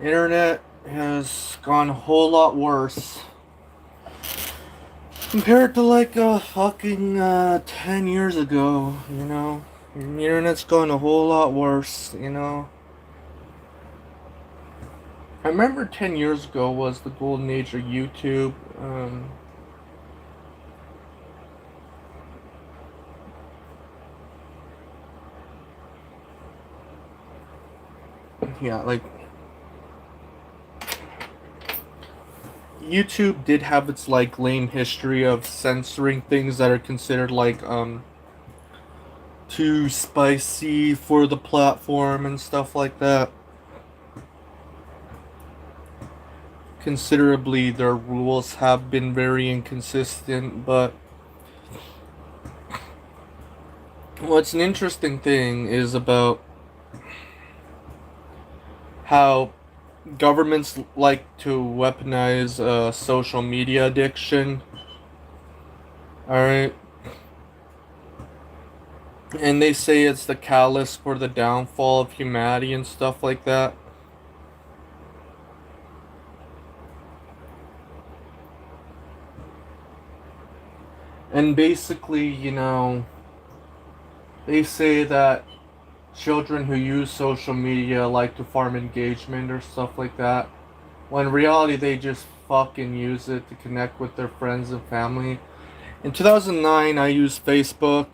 Internet has gone a whole lot worse compared to like fucking 10 years ago, you know. The internet's gone a whole lot worse, you know. I remember 10 years ago was the golden age of YouTube. Yeah, like YouTube did have its like lame history of censoring things that are considered like too spicy for the platform and stuff like that. Considerably, their rules have been very inconsistent, but what's an interesting thing is about how governments like to weaponize social media addiction. Alright? And they say it's the catalyst for the downfall of humanity and stuff like that. And basically, you know, they say that children who use social media like to farm engagement or stuff like that. When in reality, they just fucking use it to connect with their friends and family. In 2009, I used Facebook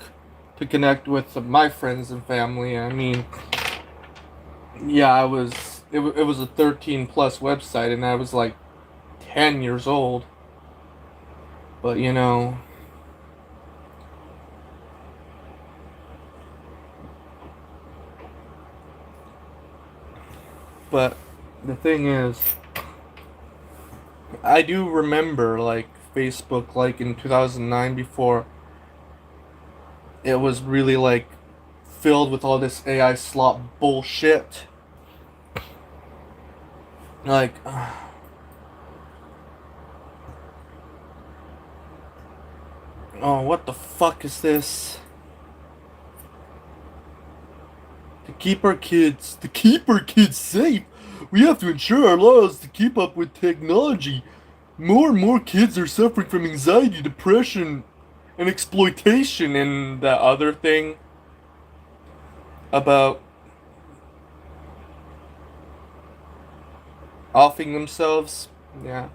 to connect with my friends and family. I mean, yeah, it was a 13 plus website, and I was like 10 years old. But you know, but the thing is, I do remember like Facebook, like in 2009, before it was really like filled with all this AI slop bullshit. Like, oh, what the fuck is this? To keep our kids safe, we have to ensure our laws to keep up with technology. More and more kids are suffering from anxiety, depression, and exploitation. And the other thing about offing themselves, yeah.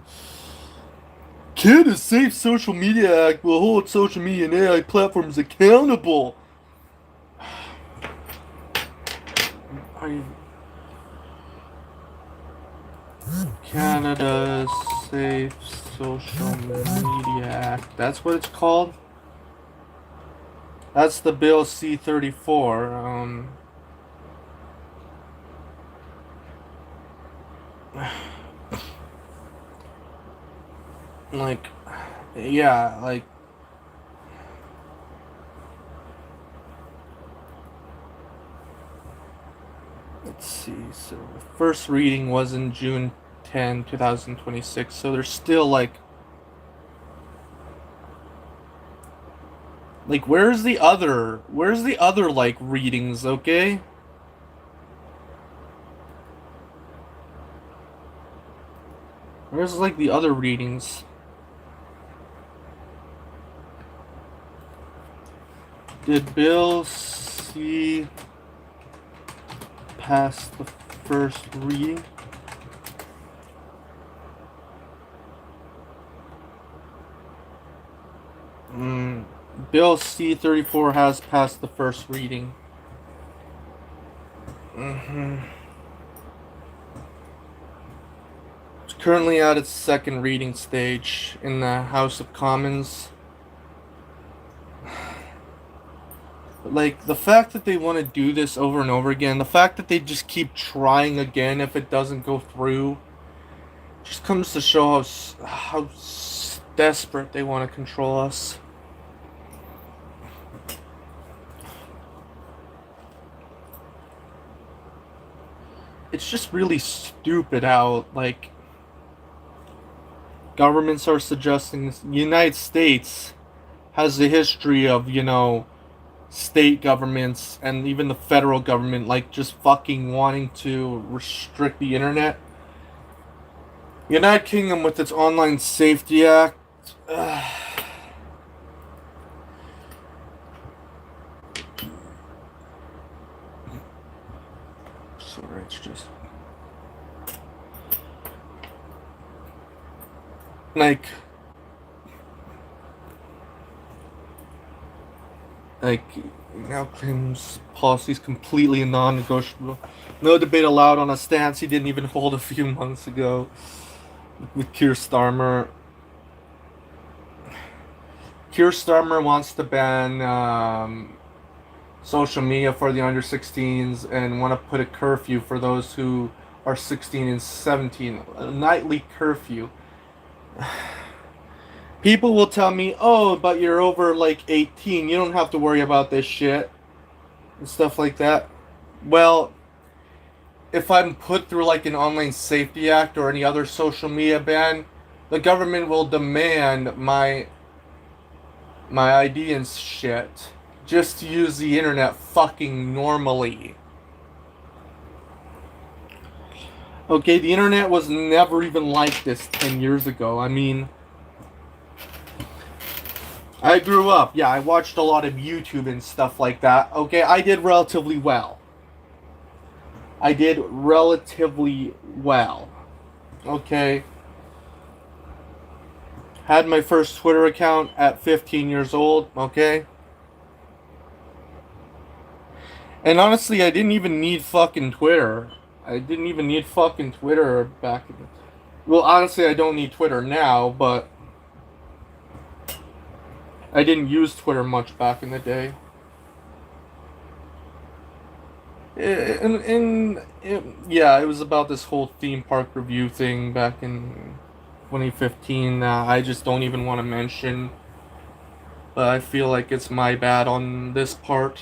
Canada's Safe Social Media Act will hold social media and AI platforms accountable. I Canada's Safe Social Media Act. That's what it's called. That's the Bill C-34. Like, yeah, like. Let's see. So the first reading was in June 10, 2026. So there's still like where's the other like readings, okay? Where's like the other readings? Did Bill C pass the first reading? Bill C-34 has passed the first reading. It's currently at its second reading stage in the House of Commons. Like, the fact that they want to do this over and over again, the fact that they just keep trying again if it doesn't go through, just comes to show how desperate they want to control us. It's just really stupid how, like, governments are suggesting this. The United States has a history of, you know, state governments and even the federal government, like, just fucking wanting to restrict the internet. United Kingdom with its Online Safety Act. Sorry, it's just like now claims policies completely non-negotiable. No debate allowed on a stance he didn't even hold a few months ago with Keir Starmer. Keir Starmer wants to ban social media for the under 16s and want to put a curfew for those who are 16 and 17. A nightly curfew. People will tell me, oh, but you're over like 18. You don't have to worry about this shit. And stuff like that. Well, if I'm put through like an Online Safety Act or any other social media ban, the government will demand my ID and shit just to use the internet fucking normally. Okay, the internet was never even like this 10 years ago. I mean, I grew up, yeah, I watched a lot of YouTube and stuff like that. Okay, I did relatively well. Okay. Had my first Twitter account at 15 years old, okay? And honestly, I didn't even need fucking Twitter. I didn't even need fucking Twitter back in the... Well, honestly, I don't need Twitter now, but I didn't use Twitter much back in the day. Yeah, it was about this whole theme park review thing back in 2015. I just don't even want to mention, but I feel like it's my bad on this part.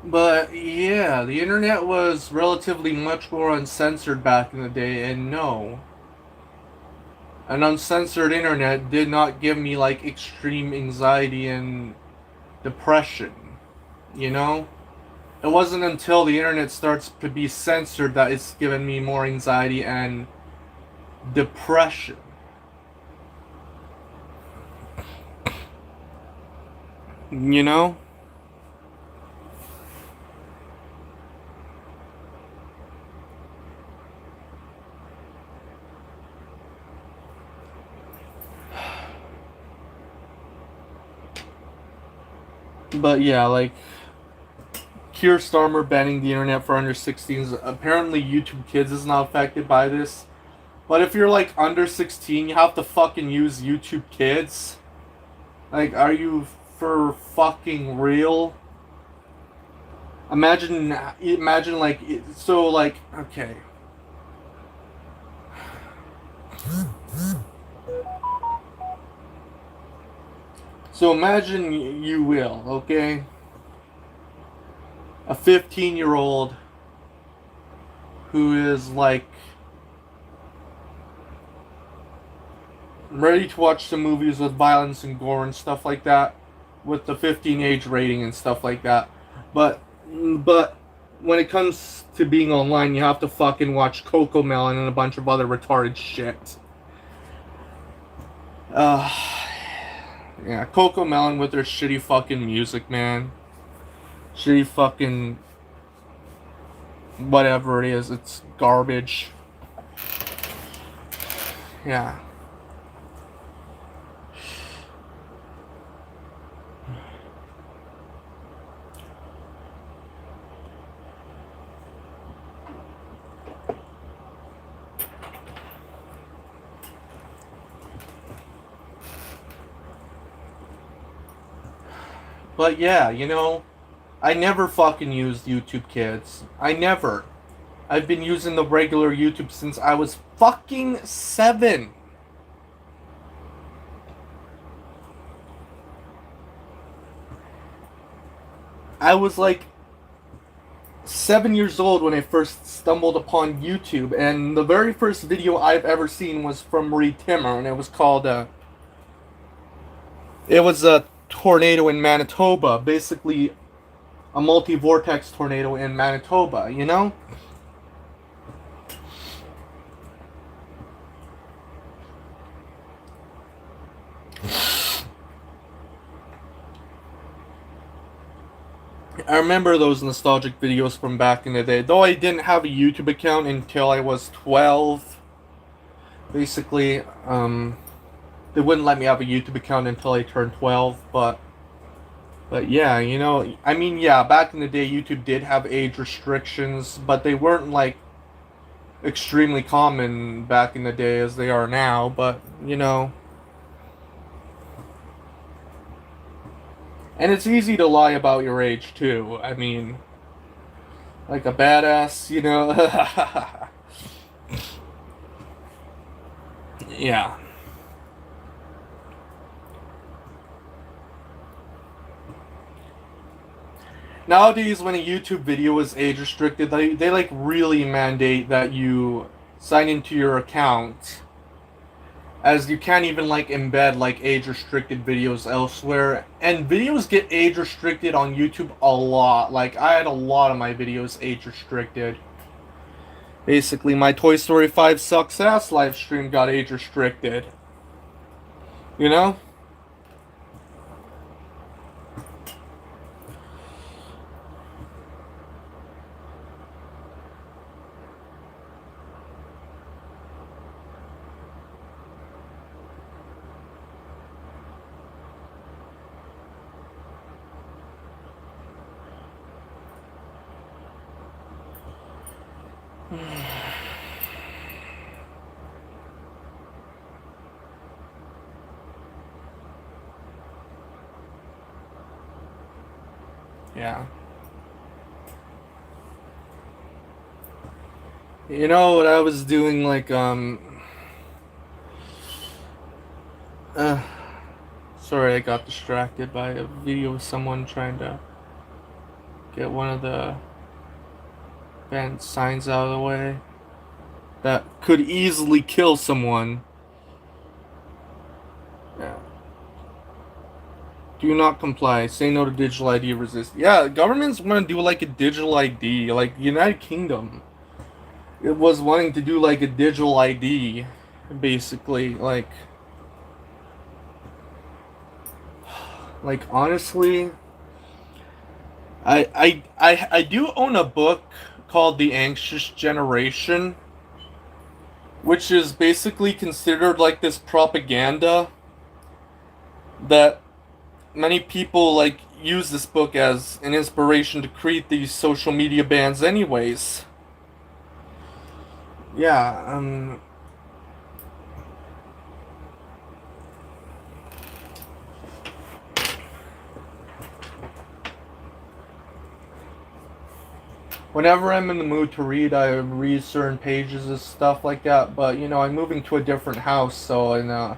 But yeah, the internet was relatively much more uncensored back in the day, and no, an uncensored internet did not give me like extreme anxiety and depression, you know? It wasn't until the internet starts to be censored that it's given me more anxiety and depression. You know? But yeah, like Keir Starmer banning the internet for under 16s. Apparently, YouTube Kids is not affected by this. But if you're like under 16, you have to fucking use YouTube Kids. Like, are you for fucking real? Imagine like, so like, okay. So imagine you will, okay? A 15-year-old who is like ready to watch some movies with violence and gore and stuff like that, with the 15 age rating and stuff like that. But when it comes to being online, you have to fucking watch CoComelon and a bunch of other retarded shit. Yeah, CoComelon with their shitty fucking music, man. Shitty fucking whatever it is, it's garbage. Yeah. But yeah, you know, I never fucking used YouTube Kids. I never. I've been using the regular YouTube since I was fucking 7. I was like 7 years old when I first stumbled upon YouTube, and the very first video I've ever seen was from Marie Timmer, and it was called It was a tornado in Manitoba, basically a multi-vortex tornado in Manitoba, you know? I remember those nostalgic videos from back in the day. Though I didn't have a YouTube account until I was 12. Basically, they wouldn't let me have a YouTube account until I turned 12, but yeah, you know, I mean, yeah, back in the day YouTube did have age restrictions, but they weren't like extremely common back in the day as they are now, but you know, and it's easy to lie about your age too. I mean, like a badass, you know. Yeah. Nowadays, when a YouTube video is age restricted, they like really mandate that you sign into your account, as you can't even like embed like age restricted videos elsewhere. And videos get age restricted on YouTube a lot. Like I had a lot of my videos age restricted. Basically, my Toy Story 5 success live stream got age restricted. You know? Yeah. You know what I was doing like uh sorry, I got distracted by a video of someone trying to get one of the banned signs out of the way that could easily kill someone. Yeah. Do not comply. Say no to digital ID. Resist. Yeah, governments want to do like a digital ID. Like United Kingdom, it was wanting to do like a digital ID, basically. Like honestly, I do own a book called The Anxious Generation, which is basically considered like this propaganda that many people like use this book as an inspiration to create these social media bans anyways. Yeah, whenever I'm in the mood to read, I read certain pages and stuff like that, but you know, I'm moving to a different house, so and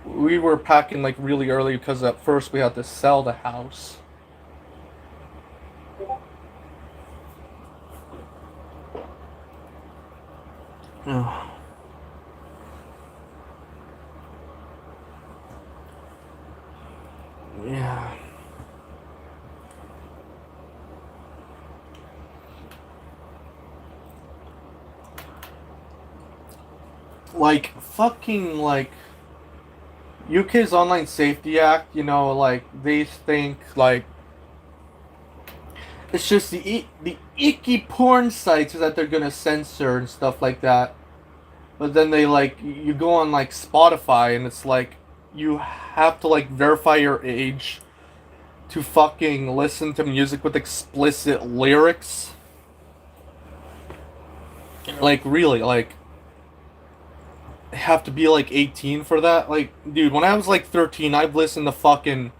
we were packing like really early because at first we had to sell the house. Oh, yeah. Like fucking like UK's Online Safety Act, you know, like they think like it's just the icky porn sites that they're gonna censor and stuff like that. But then they like you go on like Spotify and it's like you have to like verify your age to fucking listen to music with explicit lyrics. Like really, like have to be like 18 for that. Like, dude, when I was like 13, I've listened to fucking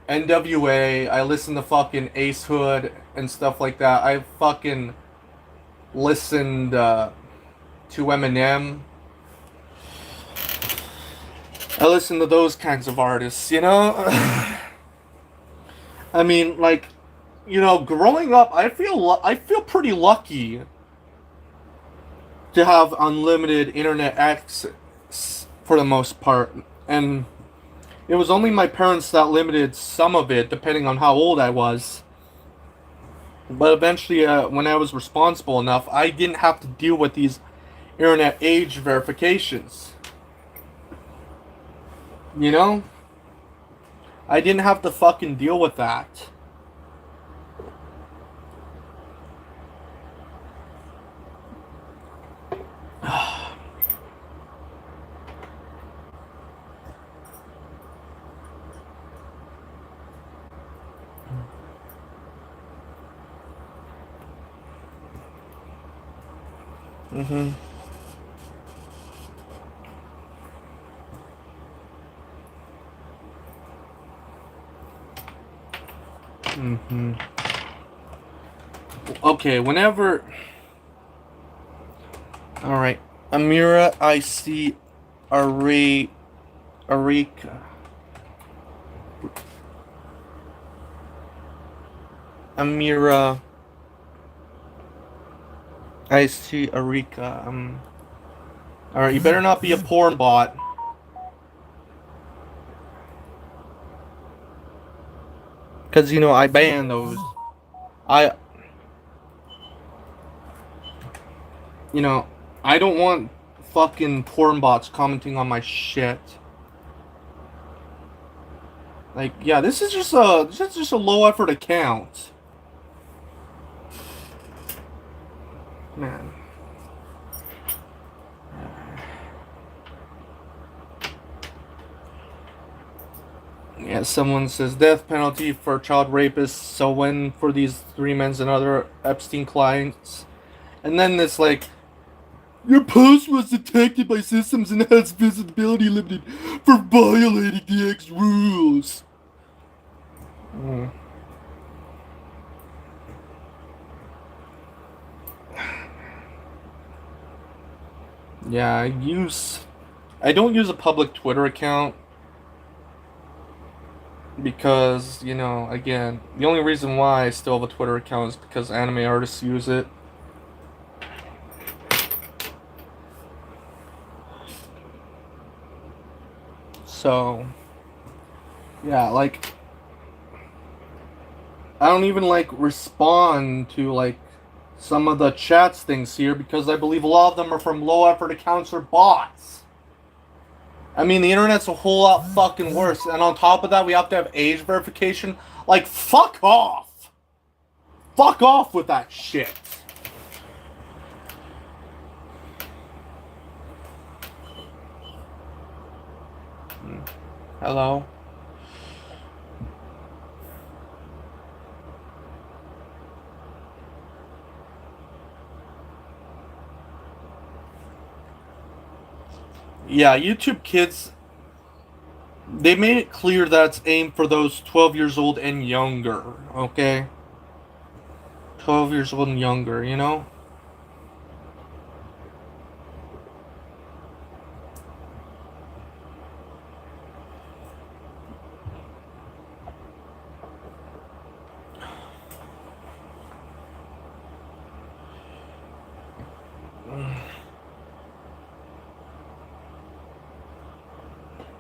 NWA, I listened to fucking Ace Hood and stuff like that. I fucking listened to Eminem. I listened to those kinds of artists, you know? I mean, like, you know, growing up, I feel pretty lucky to have unlimited internet access for the most part. And It was only my parents that limited some of it, depending on how old I was. But eventually, when I was responsible enough, I didn't have to deal with these internet age verifications. You know? I didn't have to fucking deal with that. Mm-hmm. Mm-hmm. Okay, whenever... Alright. Amira, I see Arika. Amira, I see Arika. Alright, you better not be a porn bot. Because, you know, I ban those. I... You know, I don't want fucking porn bots commenting on my shit. Like, yeah, this is just a low effort account. Man. Yeah, someone says death penalty for child rapists, so when for these three men and other Epstein clients. And then it's like, your post was detected by systems and has visibility limited for violating the X rules. Mm. Yeah, I don't use a public Twitter account because, you know, again, the only reason why I still have a Twitter account is because anime artists use it. So, yeah, like, I don't even, like, respond to, like, some of the chats things here because I believe a lot of them are from low effort accounts or bots. I mean, the internet's a whole lot fucking worse. And on top of that, we have to have age verification. Like, fuck off! Fuck off with that shit. Hello? Yeah, YouTube Kids, they made it clear that it's aimed for those 12 years old and younger, okay? 12 years old and younger, you know?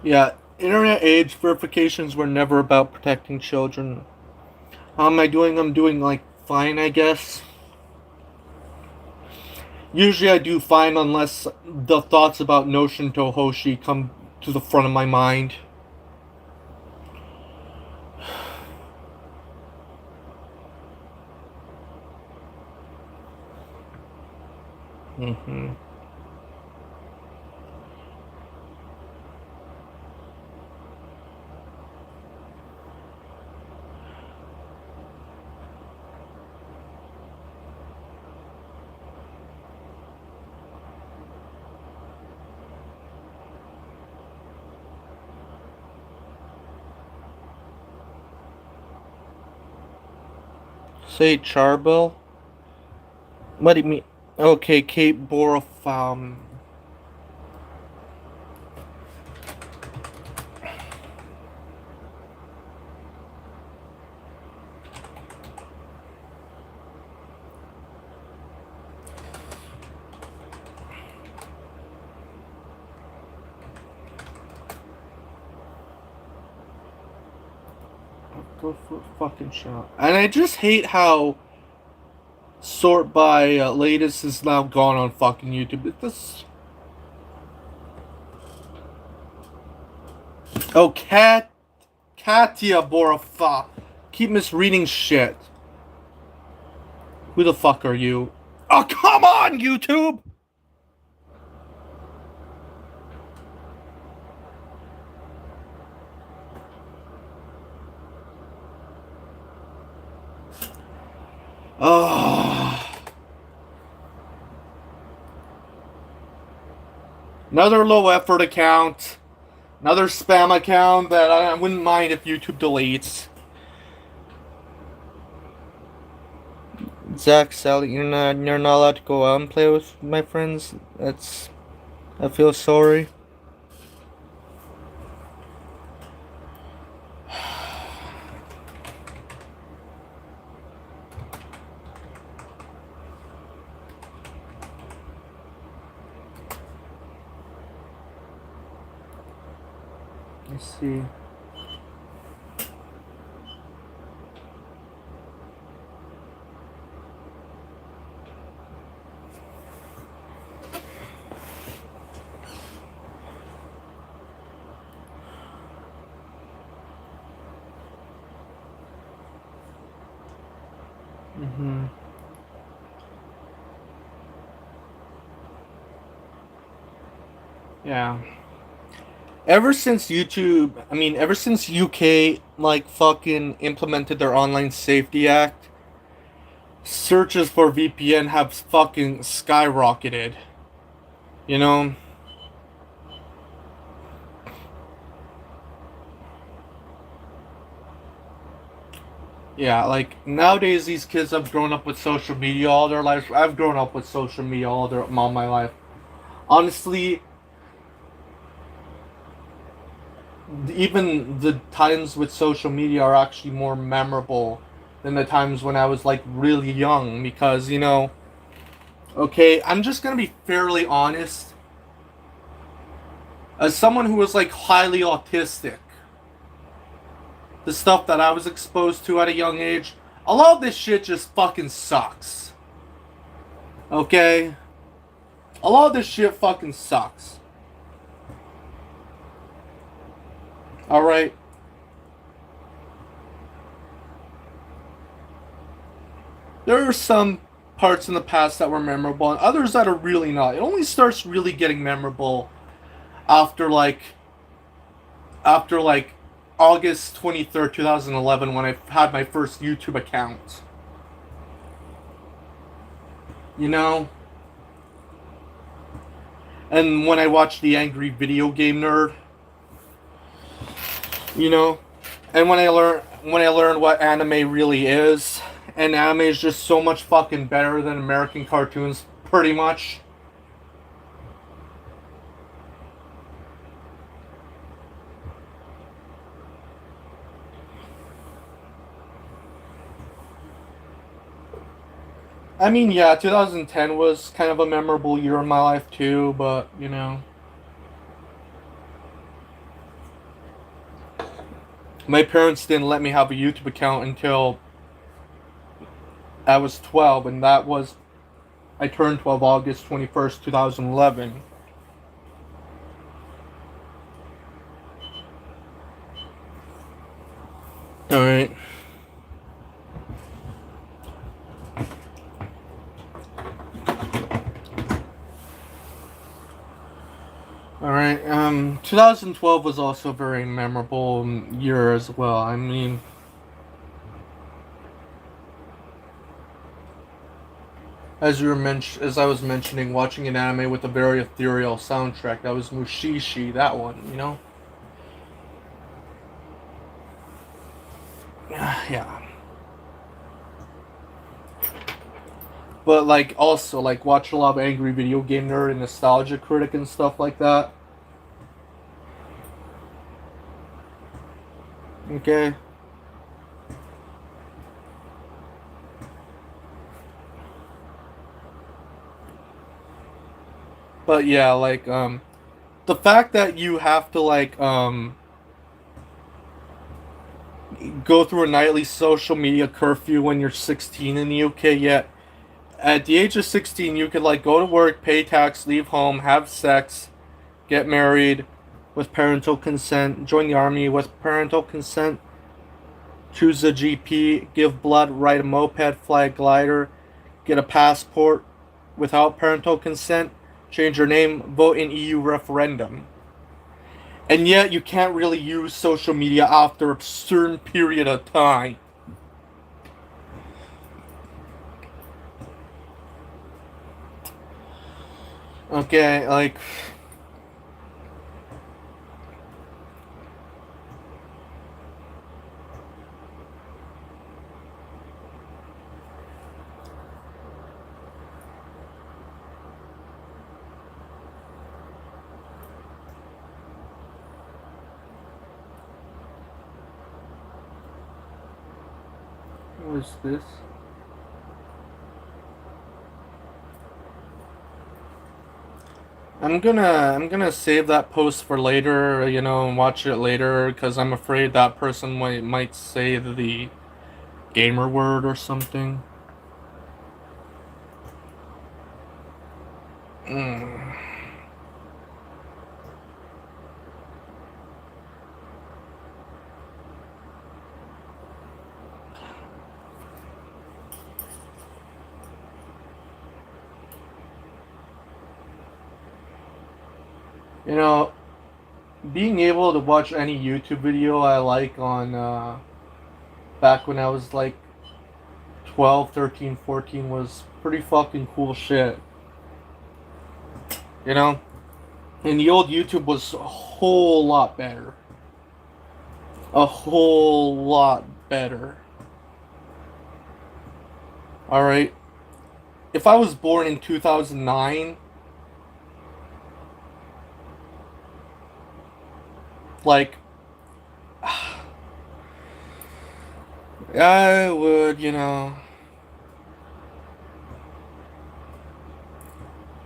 Yeah, internet age verifications were never about protecting children. How am I doing? I'm doing, like, fine, I guess. Usually I do fine unless the thoughts about Notion Tohoshi come to the front of my mind. Mm-hmm. Say Charbel? What do you mean? Okay, Kate Boropham. Go for a fucking shot. And I just hate how sort by latest is now gone on fucking YouTube. This. Oh, Katya Borofa. Keep misreading shit. Who the fuck are you? Oh, come on, YouTube! Oh. Another low effort account. Another spam account that I wouldn't mind if YouTube deletes. Zach, Sally, you're not allowed to go out and play with my friends. I feel sorry. Let's see. Yeah. Ever since UK like fucking implemented their Online Safety Act, searches for VPN have fucking skyrocketed. You know? Yeah, like nowadays these kids have grown up with social media all their lives. I've grown up with social media all my life. Honestly, even the times with social media are actually more memorable than the times when I was like really young because, okay, I'm just gonna be fairly honest. As someone who was like highly autistic, the stuff that I was exposed to at a young age, a lot of this shit just fucking sucks. Okay? A lot of this shit fucking sucks. Alright? There are some parts in the past that were memorable and others that are really not. It only starts really getting memorable after like August 23rd, 2011 when I had my first YouTube account. You know? And when I watched The Angry Video Game Nerd. You know? And when I learned what anime really is, and anime is just so much fucking better than American cartoons, pretty much. I mean, yeah, 2010 was kind of a memorable year in my life too, but, my parents didn't let me have a YouTube account until I was 12, and I turned 12 August 21st, 2011. Alright. Alright, 2012 was also a very memorable year as well. I mean, as I was mentioning, watching an anime with a very ethereal soundtrack. That was Mushishi, that one, Yeah. But, like, also, like, watch a lot of Angry Video Game Nerd and Nostalgia Critic and stuff like that. Okay. But yeah, like, the fact that you have to, like, go through a nightly social media curfew when you're 16 in the UK yet. At the age of 16, you could like go to work, pay tax, leave home, have sex, get married with parental consent, join the army with parental consent, choose a GP, give blood, ride a moped, fly a glider, get a passport without parental consent, change your name, vote in EU referendum. And yet you can't really use social media after a certain period of time. Okay, like... What is this? I'm gonna save that post for later, and watch it later, because I'm afraid that person might say the gamer word or something. Mm. You know, being able to watch any YouTube video I like on, back when I was like 12, 13, 14 was pretty fucking cool shit. You know? And the old YouTube was a whole lot better. A whole lot better. Alright? If I was born in 2009, like, I would,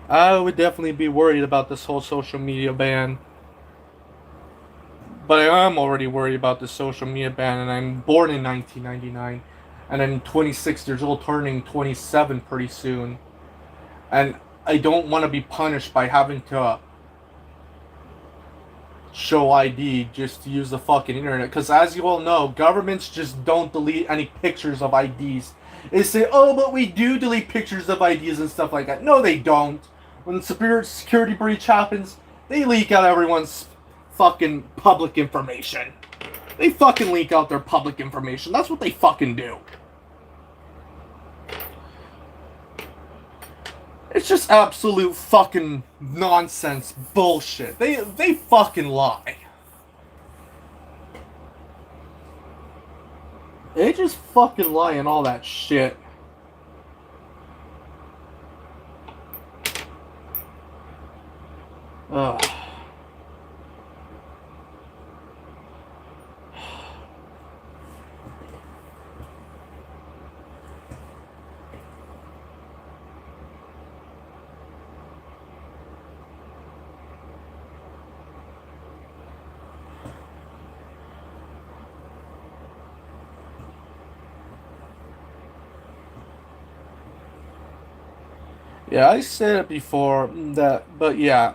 I would definitely be worried about this whole social media ban. But I am already worried about the social media ban, and I'm born in 1999, and I'm 26 years old, turning 27 pretty soon. And I don't want to be punished by having to show ID just to use the fucking internet. Because as you all know, governments just don't delete any pictures of IDs. They say, oh, but we do delete pictures of IDs and stuff like that. No, they don't. When the security breach happens, they leak out everyone's fucking public information. They fucking leak out their public information. That's what they fucking do. It's just absolute fucking nonsense bullshit. They fucking lie. They just fucking lie and all that shit. Ugh. Yeah, I said it before but yeah.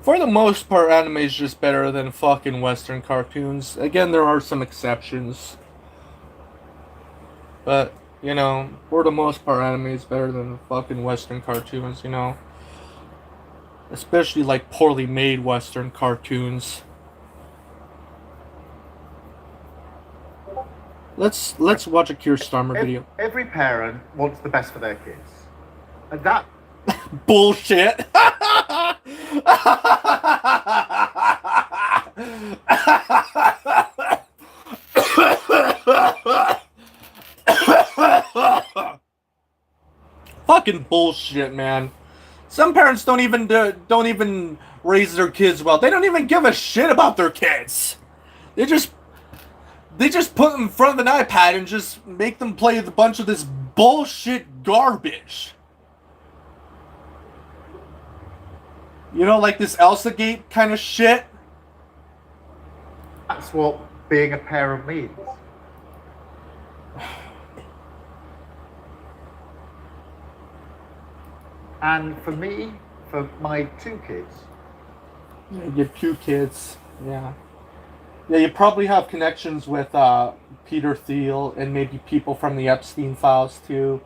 For the most part, anime is just better than fucking Western cartoons. Again, there are some exceptions. But, for the most part, anime is better than fucking Western cartoons. Especially like poorly made Western cartoons. Let's watch a Keir Starmer video. Every parent wants the best for their kids. And that bullshit. Fucking bullshit, man. Some parents don't even raise their kids well. They don't even give a shit about their kids. They just put them in front of an iPad and just make them play a bunch of this bullshit garbage. Like this Elsa Gate kind of shit. That's what being a parent means? And for me, for my 2 kids, Your 2 kids, yeah. Yeah, you probably have connections with Peter Thiel and maybe people from the Epstein files too.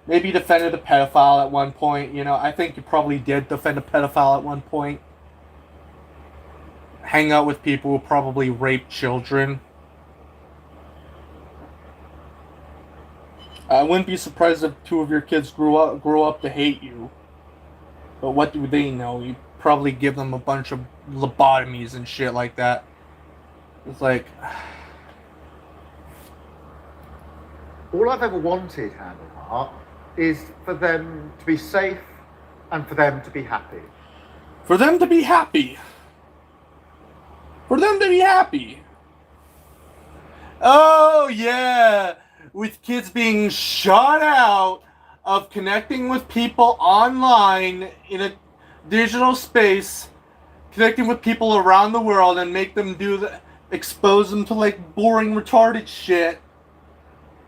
Maybe you defended a pedophile at one point. You know, I think you probably did defend a pedophile at one point. Hang out with people who probably raped children. I wouldn't be surprised if 2 of your kids grow up to hate you. But what do they know? You probably give them a bunch of lobotomies and shit like that. It's like, all I've ever wanted, hand on heart, is for them to be safe and for them to be happy. for them to be happy. For them to be happy. Oh, yeah. With kids being shut out of connecting with people online in a digital space, connecting with people around the world and make them expose them to like boring retarded shit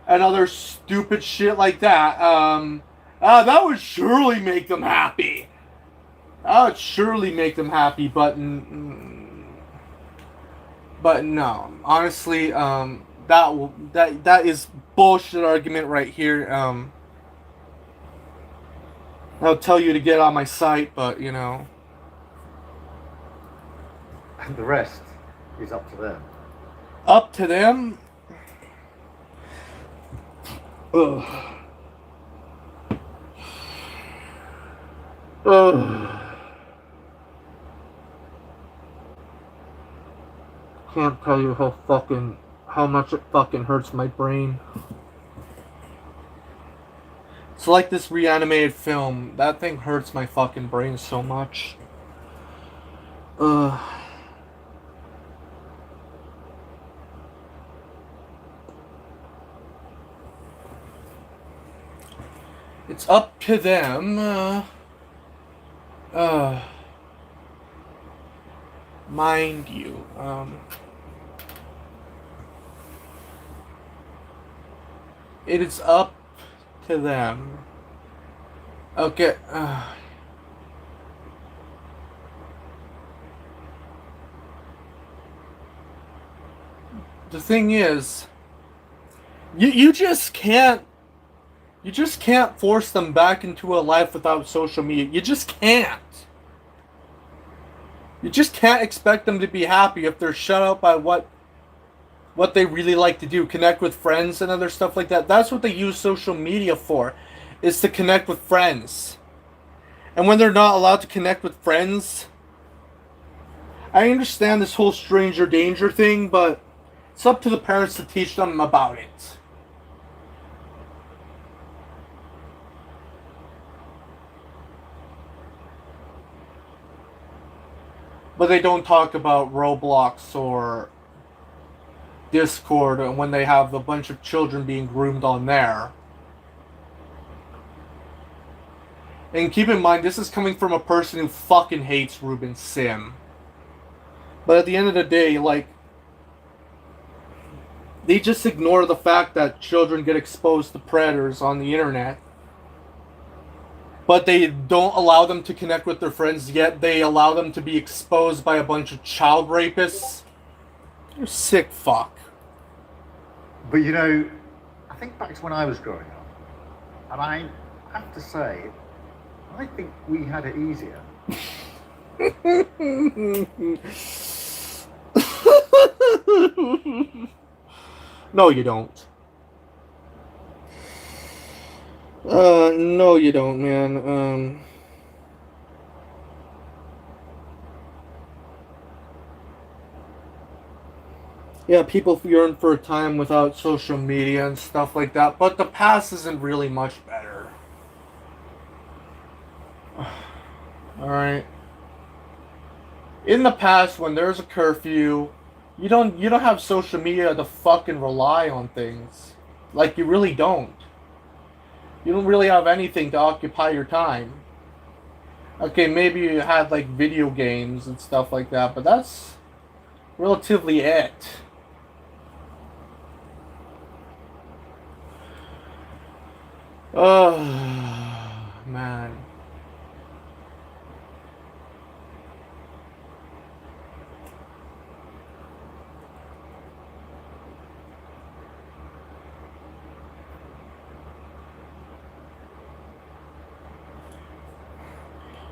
and other stupid shit like that. That would surely make them happy. That would surely make them happy, but no. Honestly, that is bullshit argument right here. I'll tell you to get on my site, but you know. And the rest is up to them. Up to them? Ugh. Ugh. Can't tell you how much it fucking hurts my brain. It's like this reanimated film. That thing hurts my fucking brain so much. Ugh. It's up to them. Mind you, it is up to them. Okay. The thing is, you just can't. You just can't force them back into a life without social media. You just can't. You just can't expect them to be happy if they're shut out by what they really like to do, connect with friends and other stuff like that. That's what they use social media for, is to connect with friends. And when they're not allowed to connect with friends, I understand this whole stranger danger thing, but it's up to the parents to teach them about it. But they don't talk about Roblox or Discord when they have a bunch of children being groomed on there. And keep in mind, this is coming from a person who fucking hates Ruben Sim. But at the end of the day, like, they just ignore the fact that children get exposed to predators on the internet. But they don't allow them to connect with their friends, yet they allow them to be exposed by a bunch of child rapists. You're sick fuck. But you know, I think back to when I was growing up, and I have to say, I think we had it easier. No, you don't. No, you don't, man. Yeah, people yearn for a time without social media and stuff like that, but the past isn't really much better. Alright. In the past, when there's a curfew, you don't have social media to fucking rely on things. Like, you really don't. You don't really have anything to occupy your time. Okay, maybe you had like video games and stuff like that, but that's relatively it. Oh, man.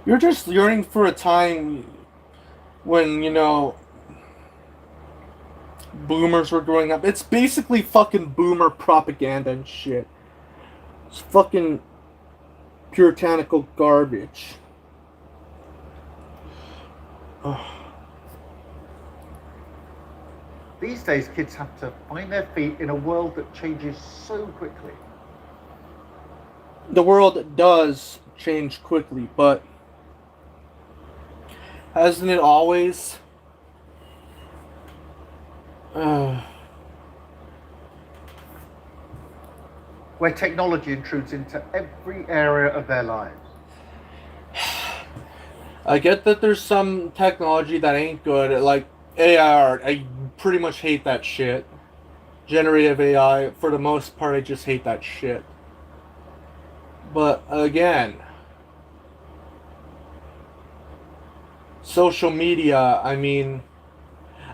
You're just yearning for a time when, boomers were growing up. It's basically fucking boomer propaganda and shit. It's fucking puritanical garbage. Ugh. These days, kids have to find their feet in a world that changes so quickly. The world does change quickly, but hasn't it always? Uh, Where technology intrudes into every area of their lives. I get that there's some technology that ain't good, like AI art. I pretty much hate that shit. Generative AI, for the most part, I just hate that shit. But again, social media, I mean,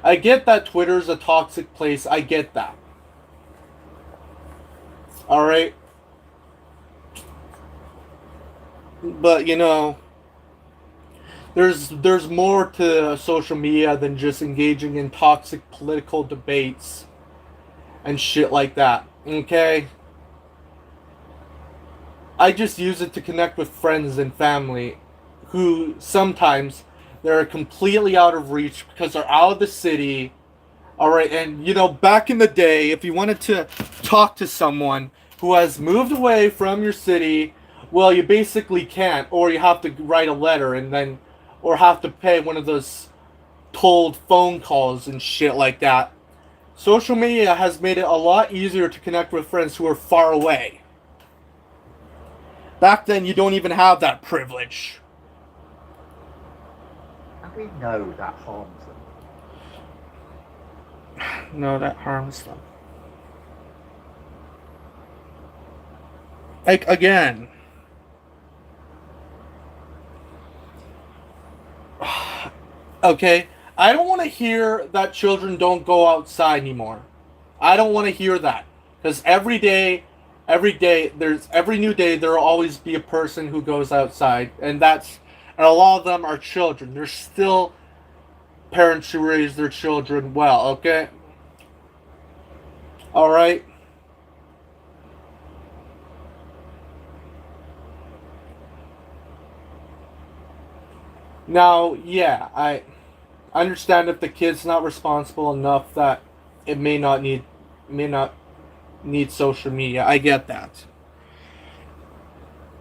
I get that Twitter's a toxic place. I get that. Alright? But, there's more to social media than just engaging in toxic political debates and shit like that. Okay? I just use it to connect with friends and family who sometimes they're completely out of reach because they're out of the city. All right, and back in the day, if you wanted to talk to someone who has moved away from your city, well, you basically can't, or you have to write a letter and then, or have to pay one of those tolled phone calls and shit like that. Social media has made it a lot easier to connect with friends who are far away. Back then, you don't even have that privilege. And we know that harms them. No, that harms them. Like, again. Okay, I don't want to hear that children don't go outside anymore. I don't want to hear that. Because every new day, there will always be a person who goes outside. And a lot of them are children. There's still parents who raise their children well, okay? Alright? Now, yeah, I understand if the kid's not responsible enough that it may not need social media. I get that.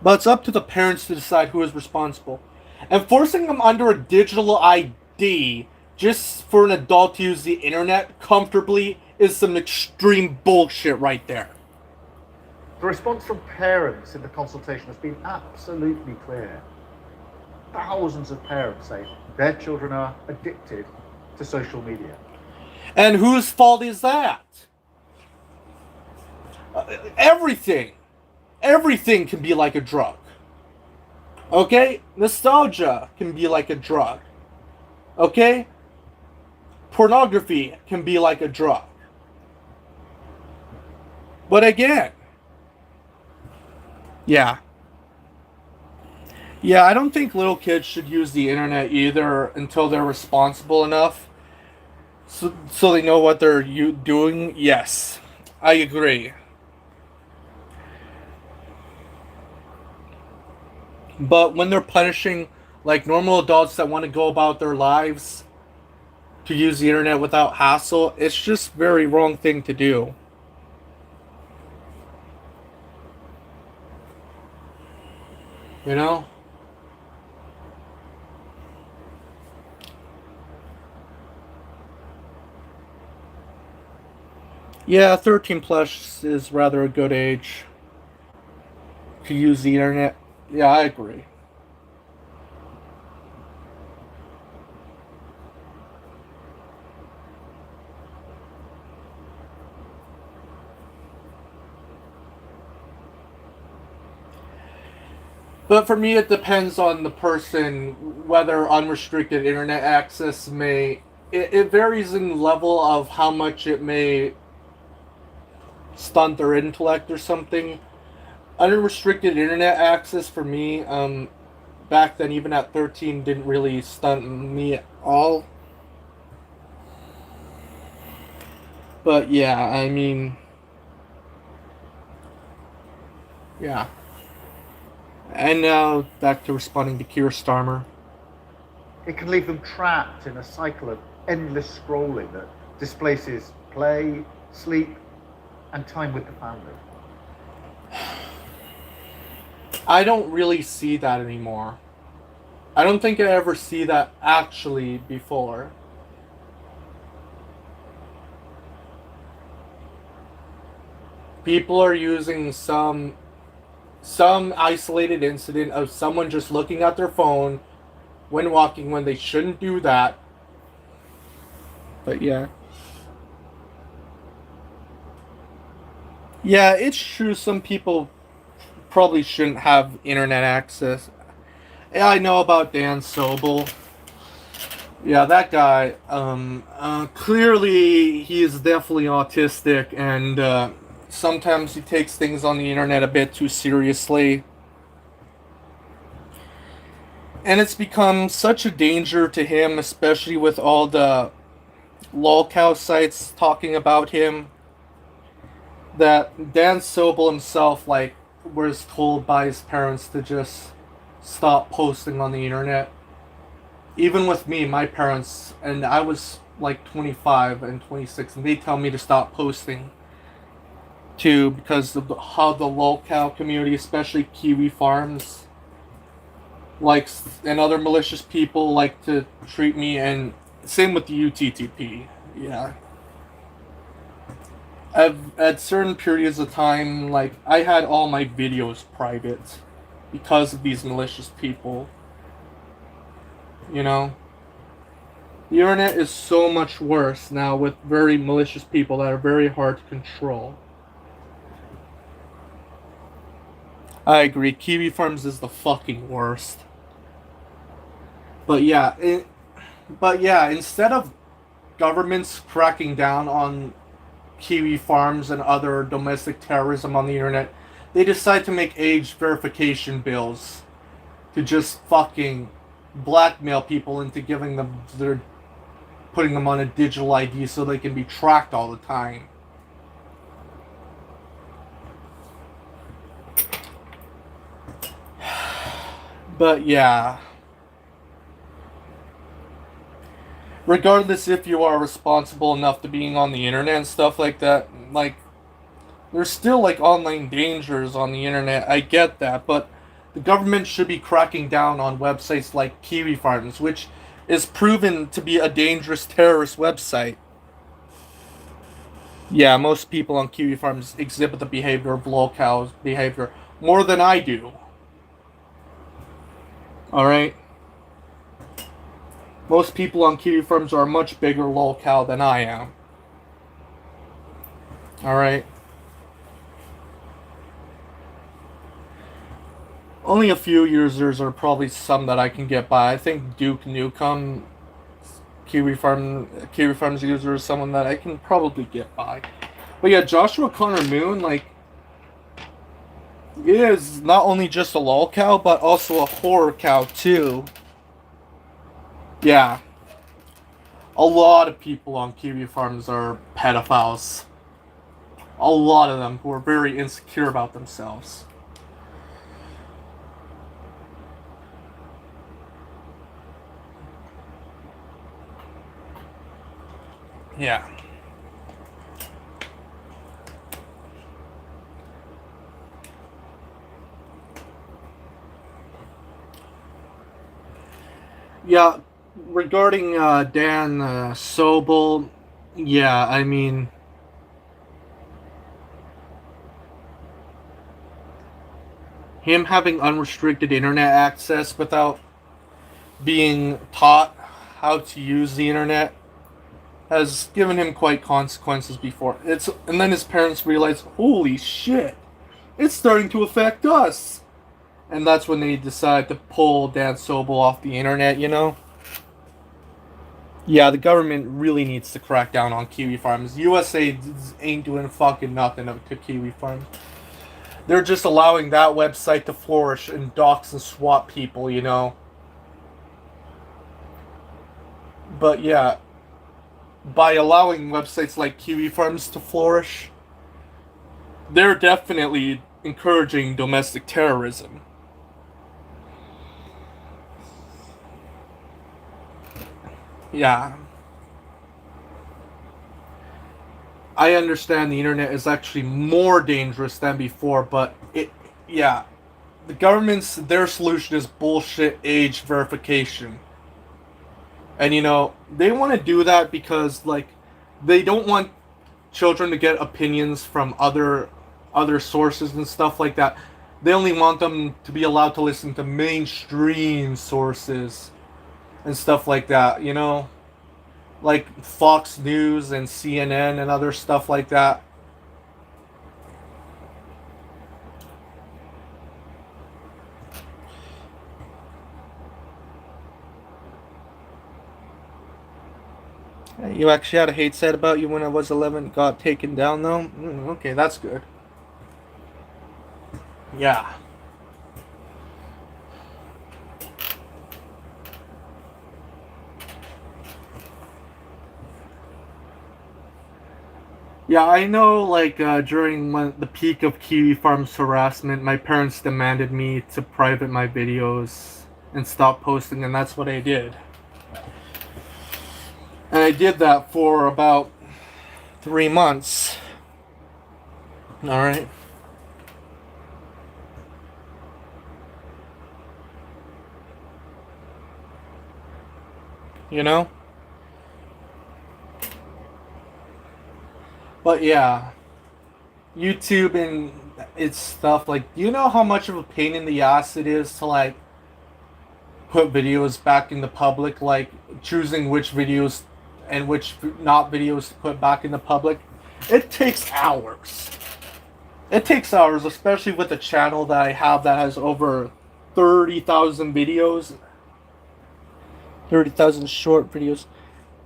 But it's up to the parents to decide who is responsible. And forcing them under a digital ID just for an adult to use the internet comfortably is some extreme bullshit right there. The response from parents in the consultation has been absolutely clear. Thousands of parents say their children are addicted to social media. And whose fault is that? Everything. Everything can be like a drug. Okay? Nostalgia can be like a drug. Okay? Pornography can be like a drug. But again, yeah. Yeah, I don't think little kids should use the internet either until they're responsible enough so they know what they're doing. Yes, I agree. But when they're punishing like normal adults that want to go about their lives to use the internet without hassle, it's just very wrong thing to do. You know? Yeah, 13 plus is rather a good age to use the internet. Yeah, I agree. But for me, it depends on the person whether unrestricted internet access may. It varies in level of how much it may stunt their intellect or something. Unrestricted internet access for me, back then, even at 13, didn't really stunt me at all. But yeah, I mean, yeah. And now back to responding to Keir Starmer. It can leave them trapped in a cycle of endless scrolling that displaces play, sleep, and time with the family. I don't really see that anymore. I don't think I ever see that actually before. People are using some isolated incident of someone just looking at their phone when walking when they shouldn't do that. But yeah. Yeah, it's true some people probably shouldn't have internet access. Yeah, I know about Dan Sobel. Yeah, that guy. Clearly, he is definitely autistic, and sometimes he takes things on the internet a bit too seriously. And it's become such a danger to him, especially with all the lolcow sites talking about him, that Dan Sobel himself, like, was told by his parents to just stop posting on the internet. Even with me, my parents, and I was like 25 and 26, and they tell me to stop posting too because of how the lolcow community, especially Kiwi Farms, likes, and other malicious people like to treat me, and same with the UTTP. Yeah. At certain periods of time, like, I had all my videos private because of these malicious people. You know? The internet is so much worse now with very malicious people that are very hard to control. I agree, Kiwi Farms is the fucking worst. But yeah, instead of governments cracking down on Kiwi Farms and other domestic terrorism on the internet, they decide to make age verification bills to just fucking blackmail people into putting them on a digital ID so they can be tracked all the time. But yeah. Regardless if you are responsible enough to being on the internet and stuff like that, like, there's still, like, online dangers on the internet. I get that, but the government should be cracking down on websites like Kiwi Farms, which is proven to be a dangerous terrorist website. Yeah, most people on Kiwi Farms exhibit the behavior of lolcow's behavior more than I do. Alright? Most people on Kiwi Farms are a much bigger lolcow than I am. Alright? Only a few users are probably some that I can get by. I think Duke Nukem, Kiwi Farms user, is someone that I can probably get by. But yeah, Joshua Connor Moon, like, is not only just a lolcow, but also a horror cow too. Yeah. A lot of people on Kiwi Farms are pedophiles. A lot of them who are very insecure about themselves. Yeah. Yeah, regarding Dan Sobel, yeah, I mean, him having unrestricted internet access without being taught how to use the internet has given him quite consequences before. And then his parents realize, holy shit, it's starting to affect us. And that's when they decide to pull Dan Sobel off the internet, you know? Yeah, the government really needs to crack down on kiwi farms. USA ain't doing fucking nothing to kiwi farms. They're just allowing that website to flourish and dox and swap people, you know? But yeah, by allowing websites like kiwi farms to flourish, they're definitely encouraging domestic terrorism. Yeah. I understand the internet is actually more dangerous than before, but yeah. The their solution is bullshit age verification. And you know, they want to do that because, like, they don't want children to get opinions from other sources and stuff like that. They only want them to be allowed to listen to mainstream sources and stuff like that, you know? Like Fox News and CNN and other stuff like that. You actually had a hate said about you when I was 11, got taken down though? Okay, that's good. Yeah. Yeah, I know, like, during the peak of Kiwi Farm's harassment, my parents demanded me to private my videos and stop posting, and that's what I did. And I did that for about 3 months. Alright. You know? But yeah. YouTube and its stuff, like, you know how much of a pain in the ass it is to, like, put videos back in the public, like, choosing which videos and which not videos to put back in the public? It takes hours. It takes hours, especially with the channel that I have that has over 30,000 videos. 30,000 short videos.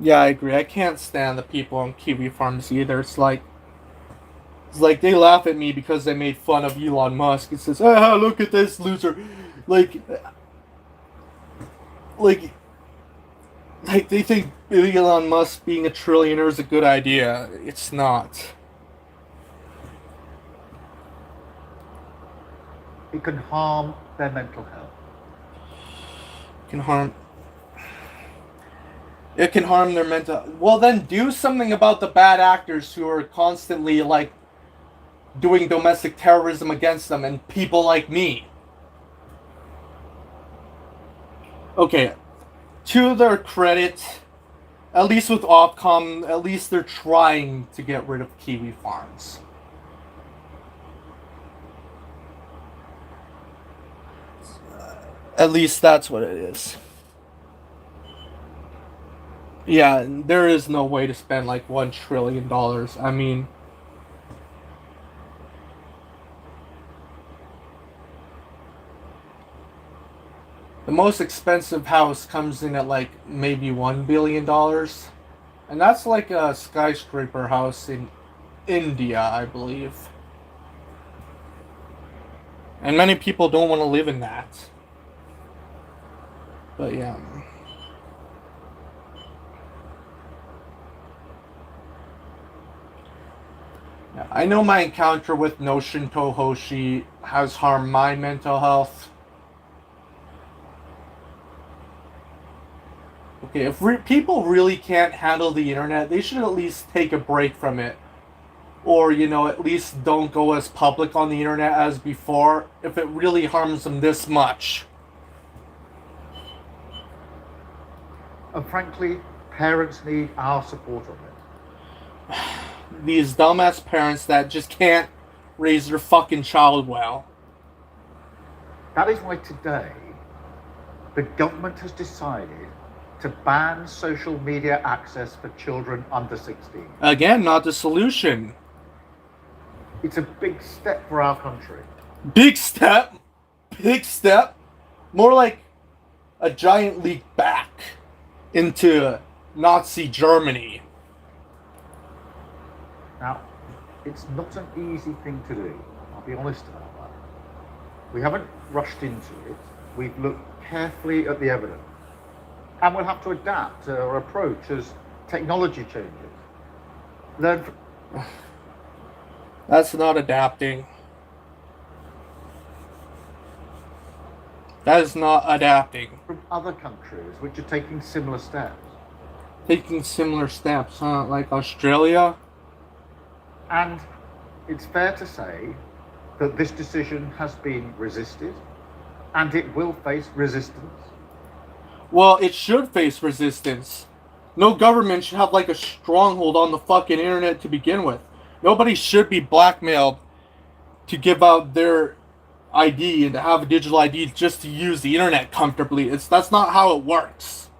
Yeah, I agree. I can't stand the people on Kiwi Farms either. It's like they laugh at me because I made fun of Elon Musk. It says, "Ah, look at this loser." Like they think Elon Musk being a trillionaire is a good idea. It's not. It can harm their mental health. It can harm their mental. Well, then do something about the bad actors who are constantly, like, doing domestic terrorism against them and people like me. Okay, to their credit, at least with Ofcom, at least they're trying to get rid of Kiwi Farms. At least that's what it is. Yeah, there is no way to spend like $1 trillion. I mean, the most expensive house comes in at like maybe $1 billion. And that's like a skyscraper house in India, I believe. And many people don't want to live in that. But yeah. I know my encounter with Notion Tohoshi has harmed my mental health. Okay, if people really can't handle the internet, they should at least take a break from it. Or, you know, at least don't go as public on the internet as before if it really harms them this much. And frankly, parents need our support on it. These dumbass parents that just can't raise their fucking child well. That is why today the government has decided to ban social media access for children under 16. Again, not the solution. It's a big step for our country. Big step? big step, more like a giant leap back into Nazi Germany. Now, it's not an easy thing to do. I'll be honest about that. We haven't rushed into it. We've looked carefully at the evidence. And we'll have to adapt our approach as technology changes. Learn from... That's not adapting. That is not adapting. from other countries which are taking similar steps. Taking similar steps, huh? Like Australia? And it's fair to say that this decision has been resisted and it will face resistance. Well, it should face resistance. No government should have like a stronghold on the fucking internet to begin with. Nobody should be blackmailed to give out their ID and to have a digital ID just to use the internet comfortably. That's not how it works.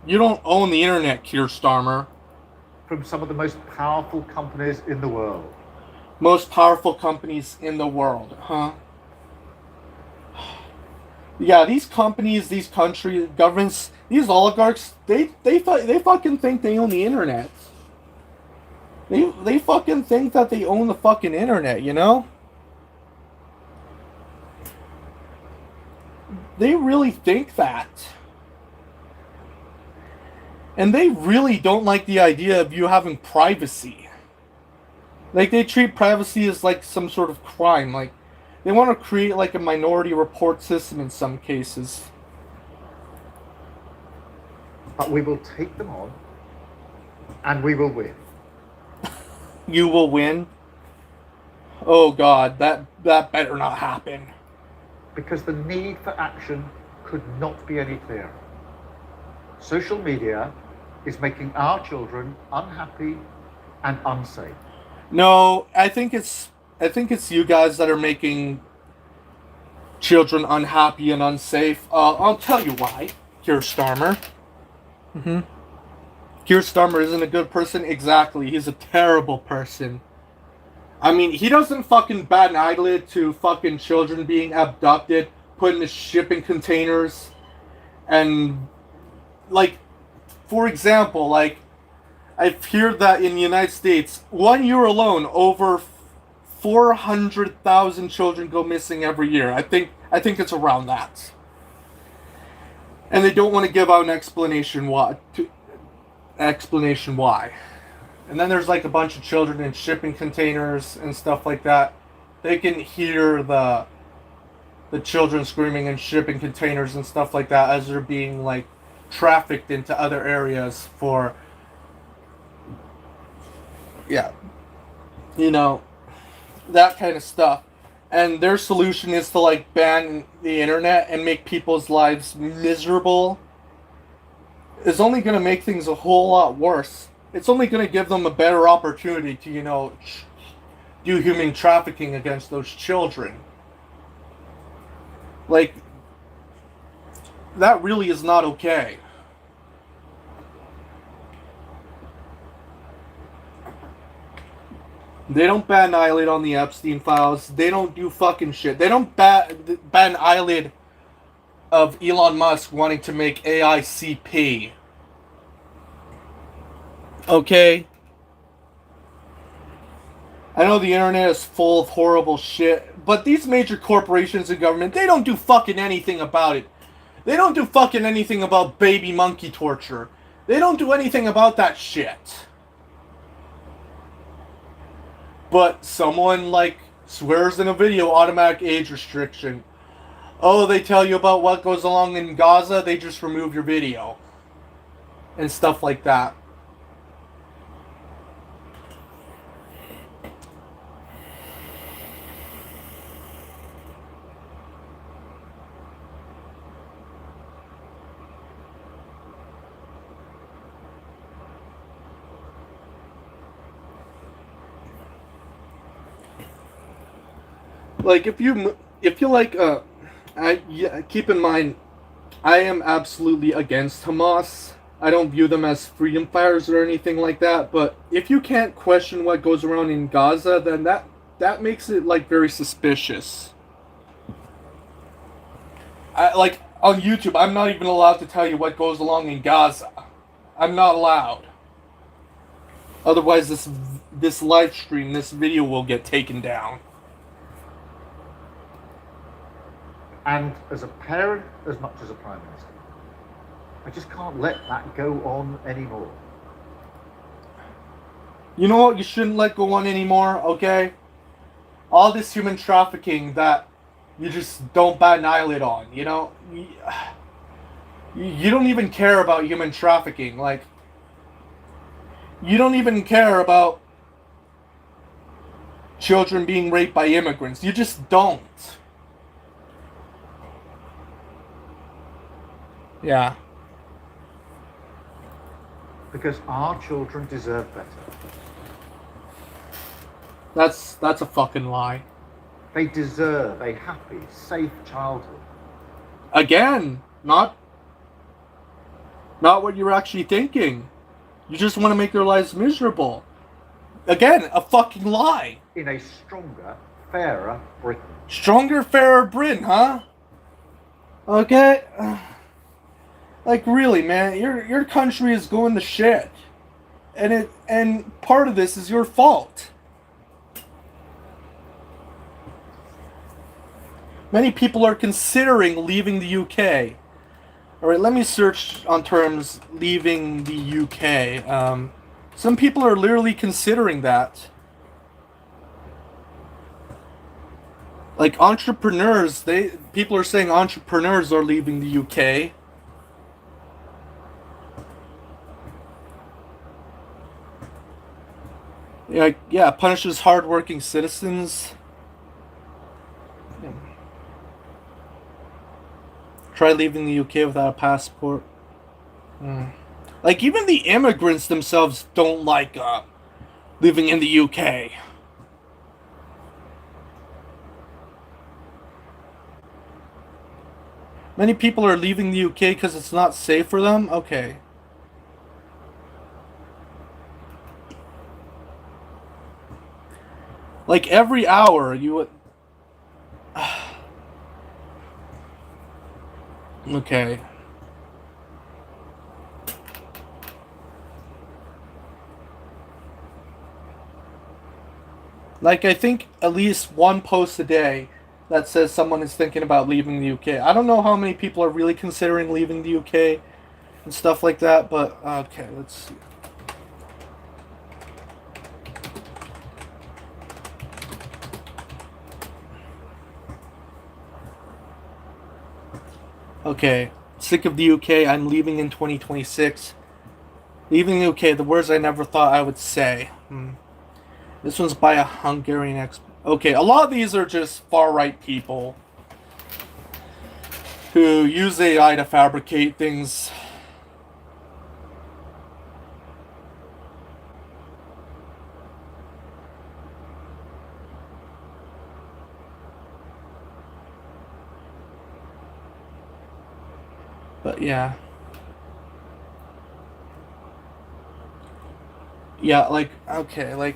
You don't own the internet, Keir Starmer. From some of the most powerful companies in the world. Most powerful companies in the world, huh? Yeah, these companies, these countries, governments, these oligarchs, they fucking think they own the internet. They fucking think that they own the fucking internet, you know? They really think that. And they really don't like the idea of you having privacy. Like, they treat privacy as like some sort of crime. Like, they want to create like a minority report system in some cases. But we will take them on and we will win. You will win? Oh God, that better not happen. Because the need for action could not be any clearer. Social media is making our children unhappy and unsafe. No, I think it's you guys that are making children unhappy and unsafe. I'll tell you why, Keir Starmer. Keir Starmer isn't a good person. Exactly, he's a terrible person. I mean, he doesn't fucking bat an eyelid to fucking children being abducted, put in shipping containers, and like, for example, like, I've heard that in the United States, 1 year alone, over 400,000 children go missing every year. I think it's around that. And they don't want to give out an explanation why. And then there's like a bunch of children in shipping containers and stuff like that. They can hear the children screaming in shipping containers and stuff like that as they're being like trafficked into other areas for, yeah, you know, that kind of stuff. And their solution is to like ban the internet and make people's lives miserable. It's only going to make things a whole lot worse. It's only going to give them a better opportunity to, you know, do human trafficking against those children. Like, that really is not okay. They don't bat an eyelid on the Epstein files. They don't do fucking shit. They don't bat an eyelid of Elon Musk wanting to make AICP. Okay? I know the internet is full of horrible shit, but these major corporations and government, they don't do fucking anything about it. They don't do fucking anything about baby monkey torture. They don't do anything about that shit. But someone, like, swears in a video, automatic age restriction. Oh, they tell you about what goes along in Gaza, they just remove your video. And stuff like that. Like, if you like, keep in mind, I am absolutely against Hamas. I don't view them as freedom fighters or anything like that. But if you can't question what goes around in Gaza, then that makes it like very suspicious. like on YouTube, I'm not even allowed to tell you what goes along in Gaza. I'm not allowed. Otherwise, this live stream, this video will get taken down. And as a parent, as much as a prime minister, I just can't let that go on anymore. You know what? You shouldn't let go on anymore. Okay. All this human trafficking that you just don't bat an eyelid on. You know, you don't even care about human trafficking. Like, you don't even care about children being raped by immigrants. You just don't. Yeah. Because our children deserve better. That's a fucking lie. They deserve a happy, safe childhood. Again, not what you're actually thinking. You just want to make their lives miserable. Again, a fucking lie. In a stronger, fairer Britain. Stronger, fairer Britain, huh? Okay. Like, really, man, your country is going to shit. And part of this is your fault. Many people are considering leaving the UK. Alright, let me search on terms leaving the UK. Some people are literally considering that. Like entrepreneurs, people are saying entrepreneurs are leaving the UK. Yeah, punishes hardworking citizens. Try leaving the UK without a passport. Like, even the immigrants themselves don't like living in the UK. Many people are leaving the UK because it's not safe for them? Okay. Like, every hour you would... Okay. Like, I think at least one post a day that says someone is thinking about leaving the UK. I don't know how many people are really considering leaving the UK and stuff like that, but okay, let's see. Okay, sick of the UK, I'm leaving in 2026. Leaving the UK, the words I never thought I would say. This one's by a Hungarian Okay, a lot of these are just far-right people who use AI to fabricate things. But yeah. Yeah, like, okay, like...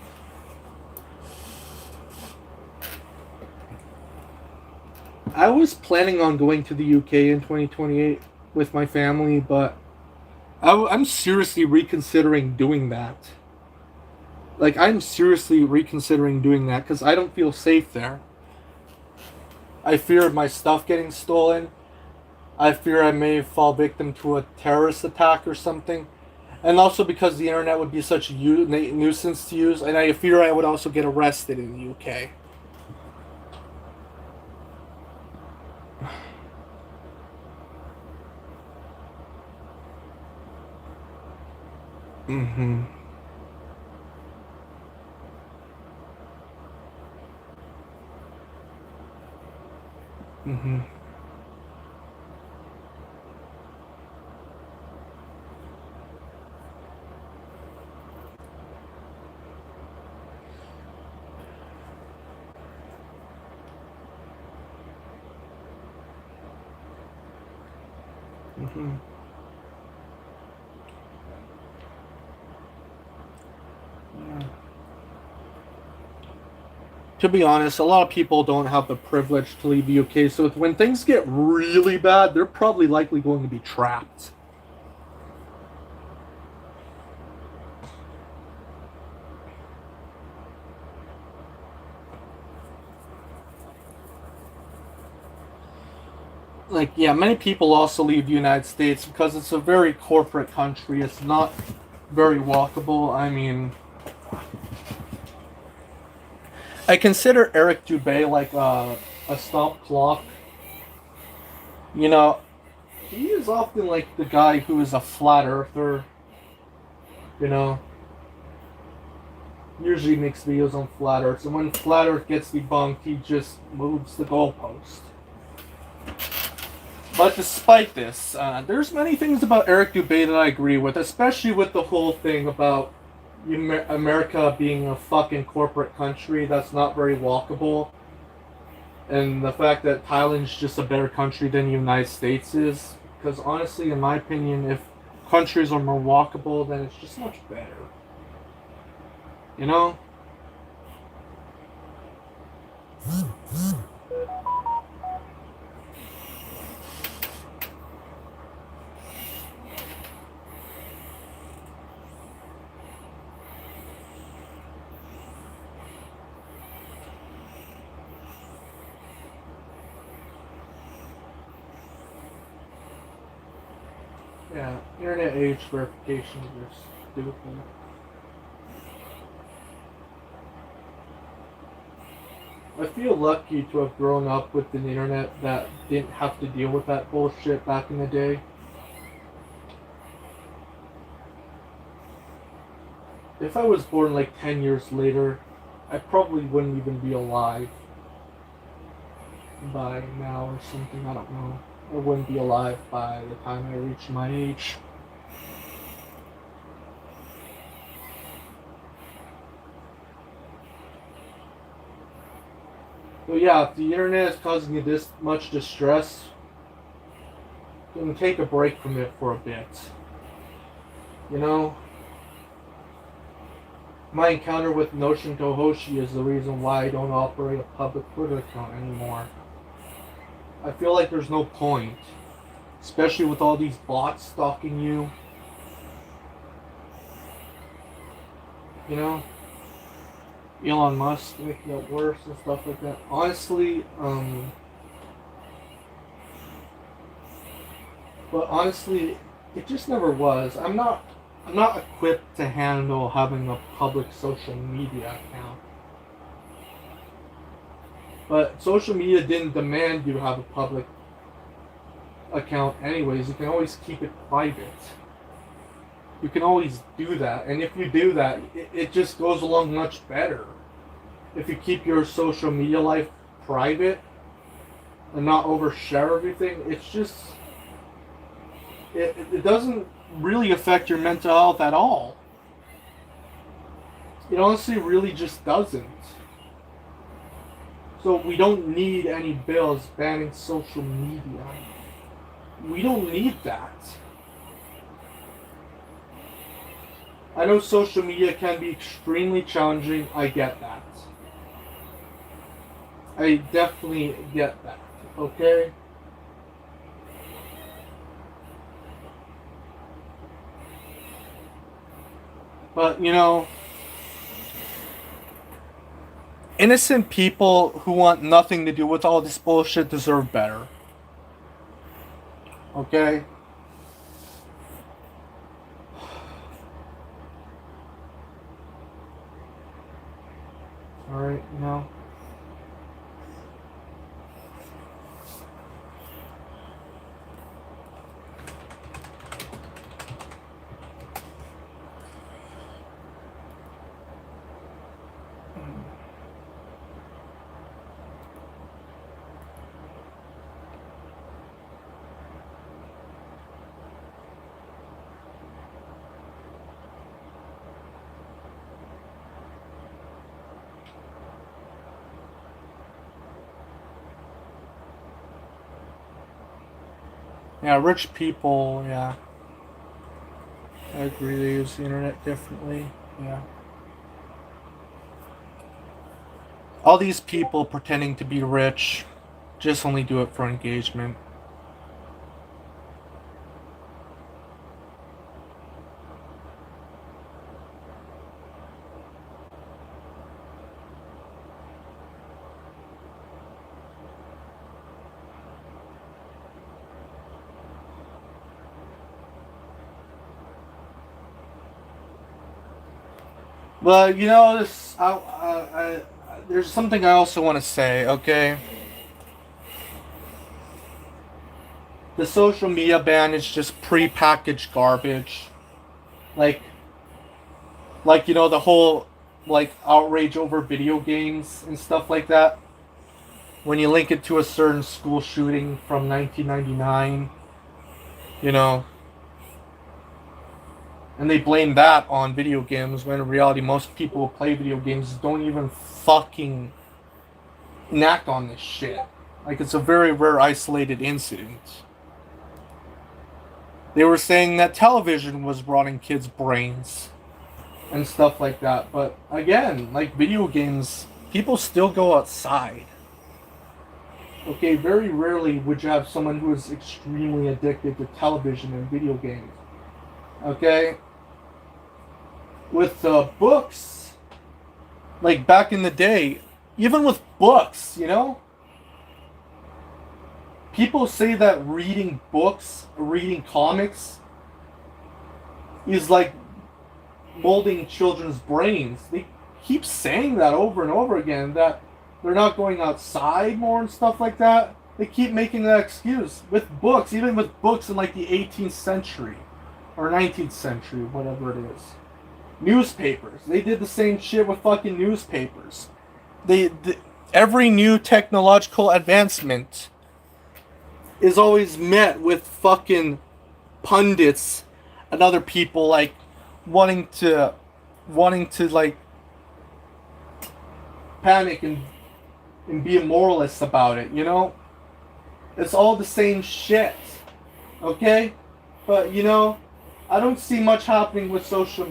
I was planning on going to the UK in 2028 with my family, but I'm seriously reconsidering doing that. Like, I'm seriously reconsidering doing that because I don't feel safe there. I fear my stuff getting stolen. I fear I may fall victim to a terrorist attack or something. And also because the internet would be such a nuisance to use, and I fear I would also get arrested in the UK. Mm-hmm. Mm-hmm. Mm-hmm. Yeah. to be honest, a lot of people don't have the privilege to leave the UK. So when things get really bad, they're probably likely going to be trapped. Like, yeah, many people also leave the United States because it's a very corporate country. It's not very walkable. I mean, I consider Eric Dubé like a stop clock. You know, he is often like the guy who is a flat earther. You know, usually makes videos on flat earth. And when flat earth gets debunked, he just moves the goalpost. But despite this, there's many things about Eric Dubé that I agree with, especially with the whole thing about America being a fucking corporate country that's not very walkable, and the fact that Thailand's just a better country than the United States is. Because honestly, in my opinion, if countries are more walkable, then it's just much better. You know? Yeah, internet age verifications are stupid. I feel lucky to have grown up with an internet that didn't have to deal with that bullshit back in the day. If I was born like 10 years later, I probably wouldn't even be alive by now or something, I don't know. I wouldn't be alive by the time I reach my age. So yeah, if the internet is causing you this much distress, then take a break from it for a bit. You know? My encounter with Notion Tohoshi is the reason why I don't operate a public Twitter account anymore. I feel like there's no point. Especially with all these bots stalking you. You know? Elon Musk making it worse and stuff like that. Honestly, it just never was. I'm not equipped to handle having a public social media account. But social media didn't demand you have a public account anyways. You can always keep it private. You can always do that. And if you do that, it just goes along much better. If you keep your social media life private and not overshare everything, it's just... It doesn't really affect your mental health at all. It honestly really just doesn't. So we don't need any bills banning social media. We don't need that. I know social media can be extremely challenging. I get that. I definitely get that. Okay? But, you know, innocent people who want nothing to do with all this bullshit deserve better. Okay? Alright, you know. Yeah, rich people, yeah. I agree, they use the internet differently, yeah. All these people pretending to be rich just only do it for engagement. But you know, there's something I also want to say. Okay, the social media ban is just pre-packaged garbage. Like, you know, the whole like outrage over video games and stuff like that. When you link it to a certain school shooting from 1999, you know, and they blame that on video games when in reality most people who play video games don't even fucking enact on this shit. Like, it's a very rare isolated incident. They were saying that television was rotting kids' brains and stuff like that. But again, like video games, people still go outside. Okay, very rarely would you have someone who is extremely addicted to television and video games. Okay? With books, like back in the day, even with books, you know? People say that reading books, reading comics, is like molding children's brains. They keep saying that over and over again, that they're not going outside more and stuff like that. They keep making that excuse. With books, even with books in like the 18th century or 19th century, whatever it is. Newspapers. They did the same shit with fucking newspapers. Every new technological advancement is always met with fucking pundits and other people like wanting to like panic and be a moralist about it, you know? It's all the same shit. Okay? But you know, I don't see much happening with social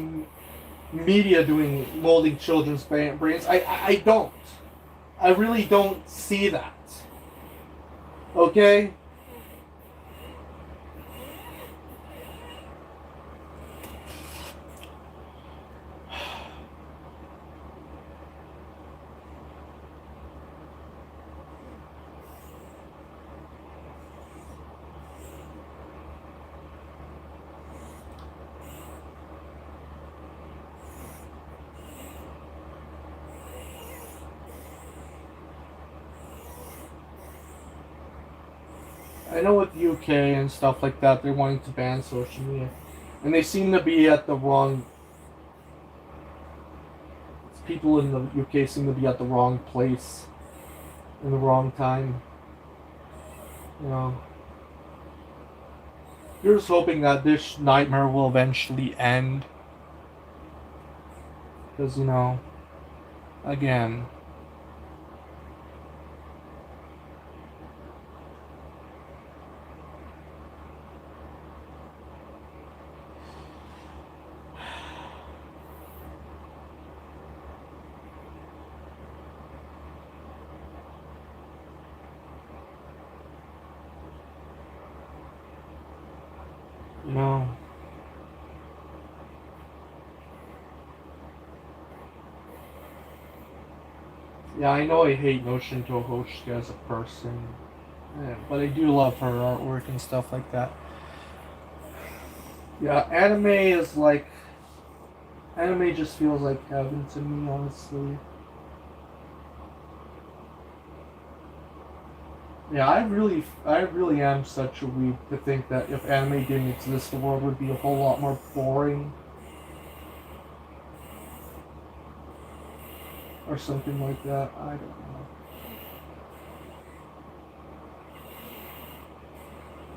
media doing molding children's brains. I don't. I really don't see that. Okay? I know with the UK and stuff like that, they're wanting to ban social media. And they seem to be at the wrong... People in the UK seem to be at the wrong place. In the wrong time. You know. You're just hoping that this nightmare will eventually end. Because, you know... Again... No. Yeah, I know I hate Notion Tohoshika as a person. Yeah, but I do love her artwork and stuff like that. Yeah, anime is like... Anime just feels like heaven to me, honestly. Yeah, I really am such a weeb to think that if anime didn't exist, the world would be a whole lot more boring. Or something like that. I don't know.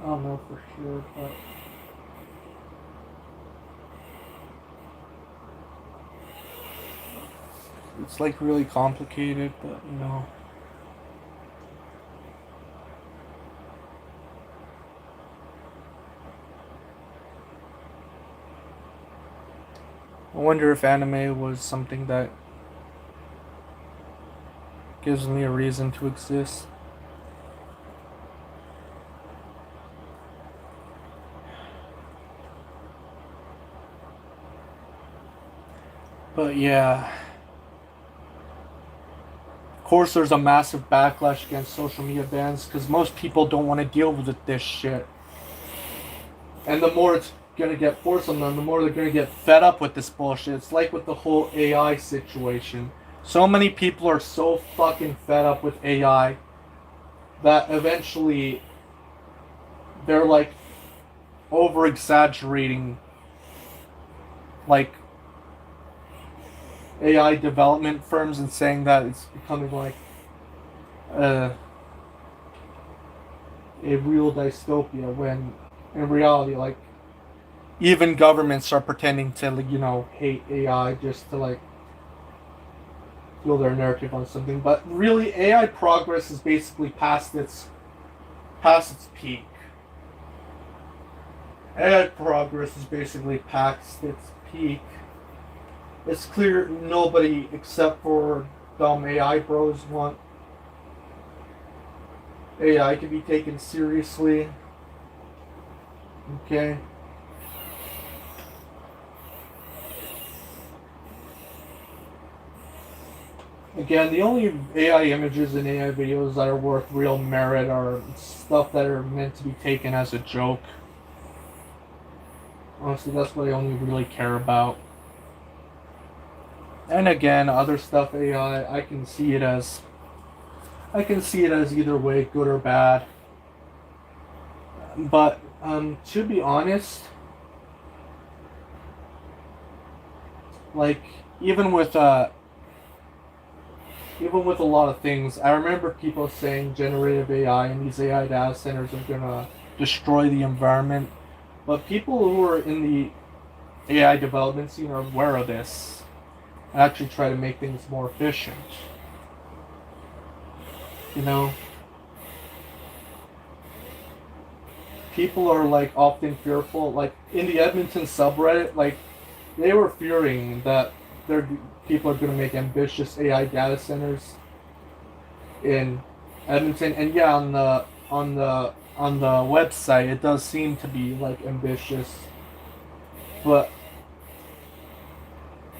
I don't know for sure, but... It's like really complicated, but you know... I wonder if anime was something that gives me a reason to exist. But yeah, of course there's a massive backlash against social media bans because most people don't want to deal with this shit. And the more it's gonna get forced on them, the more they're gonna get fed up with this bullshit. It's like with the whole AI situation. So many people are so fucking fed up with AI that eventually they're like over exaggerating like AI development firms and saying that it's becoming like a real dystopia when in reality like even governments are pretending to, you know, hate AI just to like fuel their narrative on something. But really AI progress is basically past its peak. AI progress is basically past its peak. It's clear nobody except for dumb AI bros want AI to be taken seriously. Okay. Again, the only AI images and AI videos that are worth real merit are stuff that are meant to be taken as a joke. Honestly, that's what I only really care about. And again, other stuff AI, I can see it as either way, good or bad. But to be honest, like even with a lot of things, I remember people saying generative AI and these AI data centers are gonna destroy the environment. But people who are in the AI development scene are aware of this and actually try to make things more efficient. You know? People are like often fearful, like in the Edmonton subreddit, like they were fearing that people are going to make ambitious AI data centers in Edmonton, and yeah, on the website it does seem to be like ambitious, but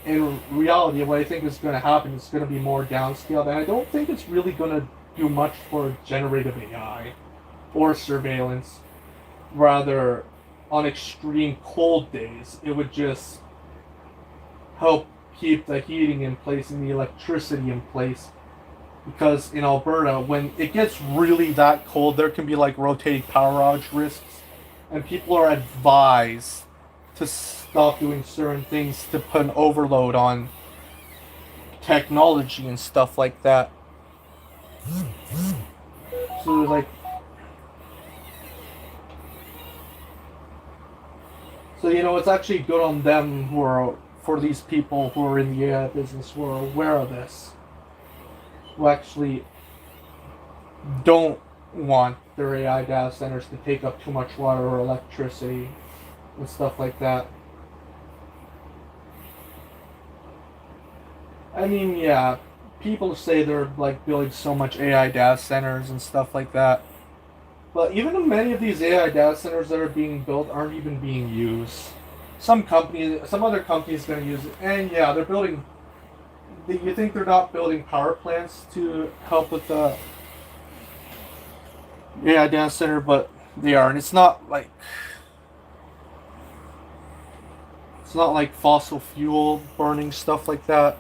in reality, what I think is going to happen is going to be more downscaled, and I don't think it's really going to do much for generative AI or surveillance. Rather, on extreme cold days, it would just help keep the heating in place and the electricity in place. Because in Alberta, when it gets really that cold, there can be like rotating power outage risks, and people are advised to stop doing certain things to put an overload on technology and stuff like that. So like, so you know, it's actually good on them who are, for these people who are in the AI business who are aware of this, who actually don't want their AI data centers to take up too much water or electricity and stuff like that. I mean, yeah, people say they're like building so much AI data centers and stuff like that. But even many of these AI data centers that are being built aren't even being used. Some other companies going to use it, and yeah, they're building. You think they're not building power plants to help with the AI data center, but they are, and it's not like fossil fuel burning stuff like that.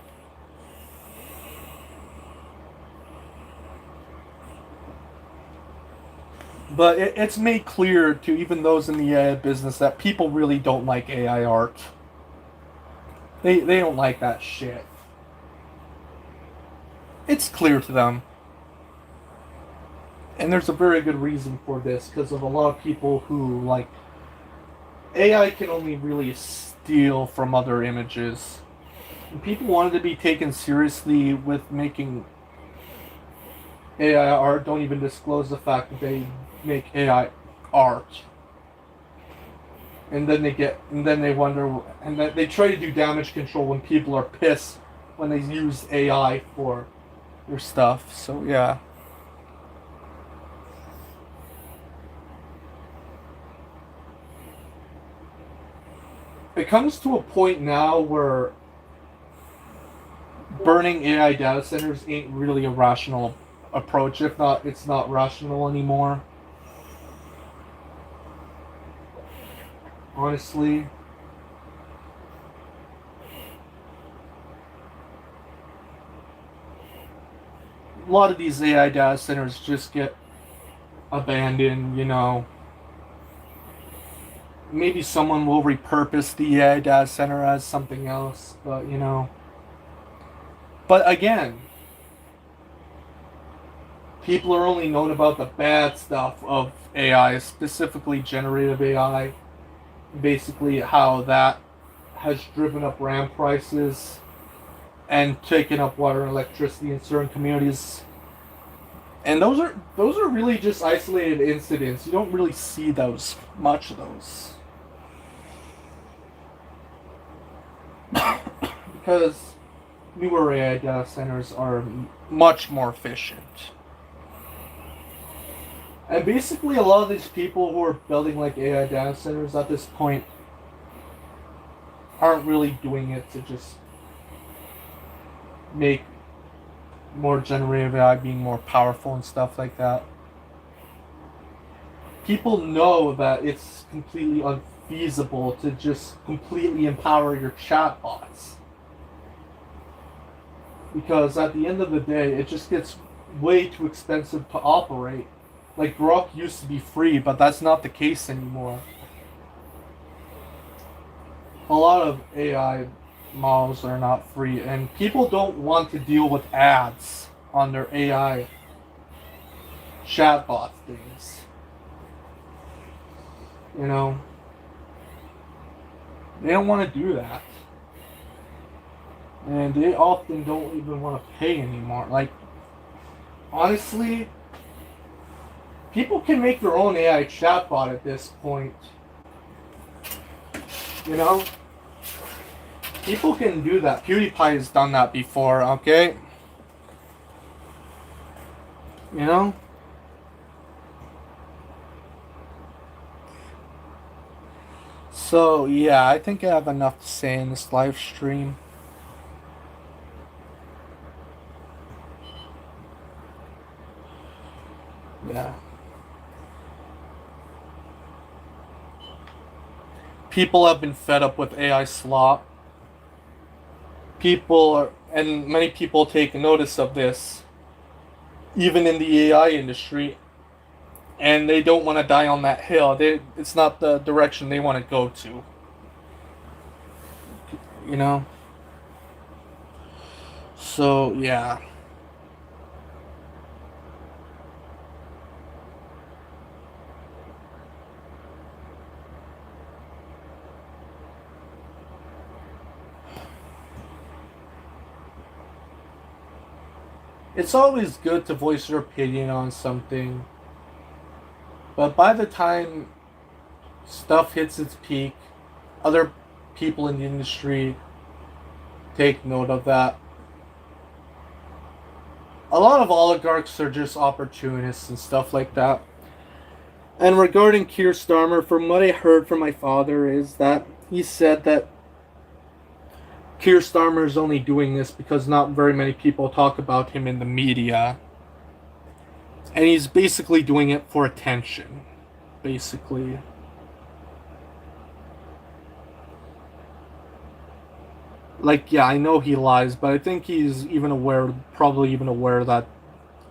But it's made clear to even those in the AI business that people really don't like AI art. They don't like that shit. It's clear to them. And there's a very good reason for this, because of a lot of people who, like, AI can only really steal from other images. And people wanted to be taken seriously with making AI art don't even disclose the fact that they make AI art. And then they wonder, and then they try to do damage control when people are pissed when they use AI for your stuff. So yeah. It comes to a point now where burning AI data centers ain't really a rational approach. If not, it's not rational anymore. Honestly. A lot of these AI data centers just get abandoned, you know. Maybe someone will repurpose the AI data center as something else, but you know. But again, people are only known about the bad stuff of AI, specifically generative AI. Basically, how that has driven up RAM prices and taken up water and electricity in certain communities. And those are really just isolated incidents. You don't really see those much of those. Because newer AI data centers are much more efficient. And basically a lot of these people who are building like AI data centers at this point aren't really doing it to just make more generative AI being more powerful and stuff like that. People know that it's completely unfeasible to just completely empower your chatbots. Because at the end of the day, it just gets way too expensive to operate. Like Grok used to be free, but that's not the case anymore. A lot of AI models are not free, and people don't want to deal with ads on their AI chatbot things. You know, they don't want to do that. And they often don't even want to pay anymore. Like, honestly, people can make their own AI chatbot at this point. You know? People can do that. PewDiePie has done that before, okay? You know? So, yeah, I think I have enough to say in this live stream. Yeah. People have been fed up with AI slop. And many people take notice of this, even in the AI industry, and they don't want to die on that hill. It's not the direction they want to go to. You know? So, yeah. It's always good to voice your opinion on something, but by the time stuff hits its peak, other people in the industry take note of that. A lot of oligarchs are just opportunists and stuff like that. And regarding Keir Starmer, from what I heard from my father, is that he said that Keir Starmer is only doing this because not very many people talk about him in the media. And he's basically doing it for attention. Basically. Like, yeah, I know he lies, but I think he's probably even aware that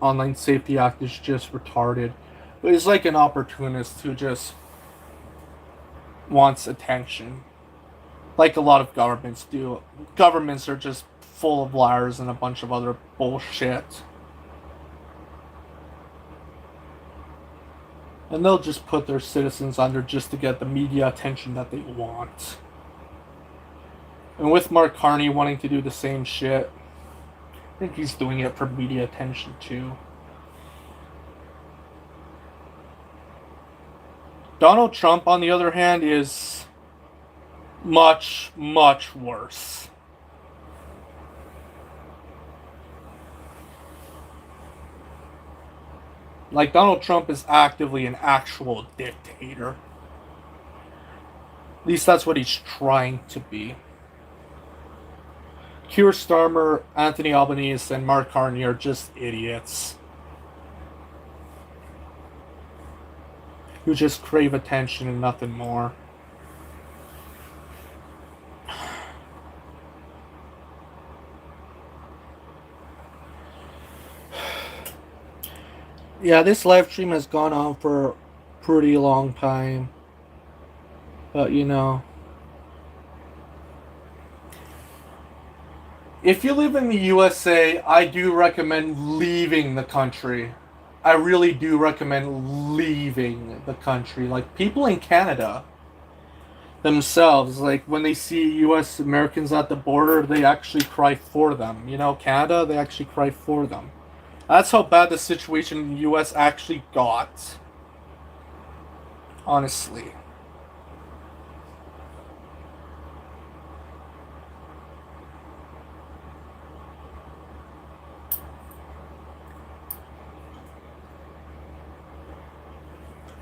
Online Safety Act is just retarded. But he's like an opportunist who just wants attention. Like a lot of governments do. Governments are just full of liars and a bunch of other bullshit. And they'll just put their citizens under just to get the media attention that they want. And with Mark Carney wanting to do the same shit, I think he's doing it for media attention too. Donald Trump, on the other hand, is much, much worse. Like, Donald Trump is actively an actual dictator. At least that's what he's trying to be. Keir Starmer, Anthony Albanese, and Mark Carney are just idiots who just crave attention and nothing more. Yeah, this live stream has gone on for a pretty long time. But, you know, if you live in the USA, I do recommend leaving the country. I really do recommend leaving the country. Like, people in Canada themselves, like, when they see US Americans at the border, they actually cry for them. You know, Canada, they actually cry for them. That's how bad the situation in the US actually got. Honestly.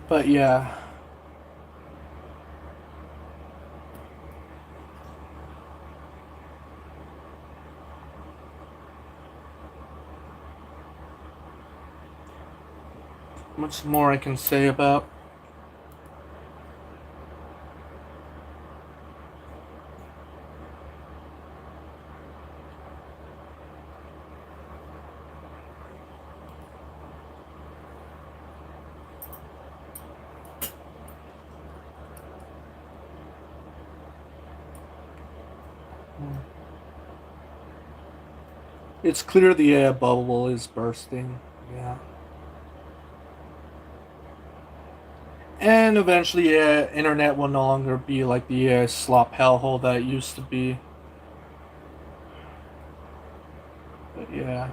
But yeah. Much more I can say about. It's clear the air bubble is bursting. Yeah. And eventually, internet will no longer be like the slop hellhole that it used to be. But yeah.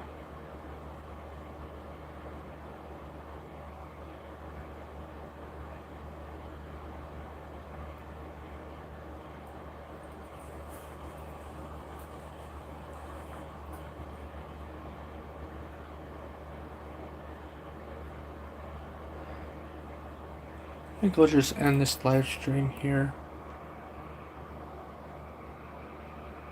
I think we'll just end this live stream here.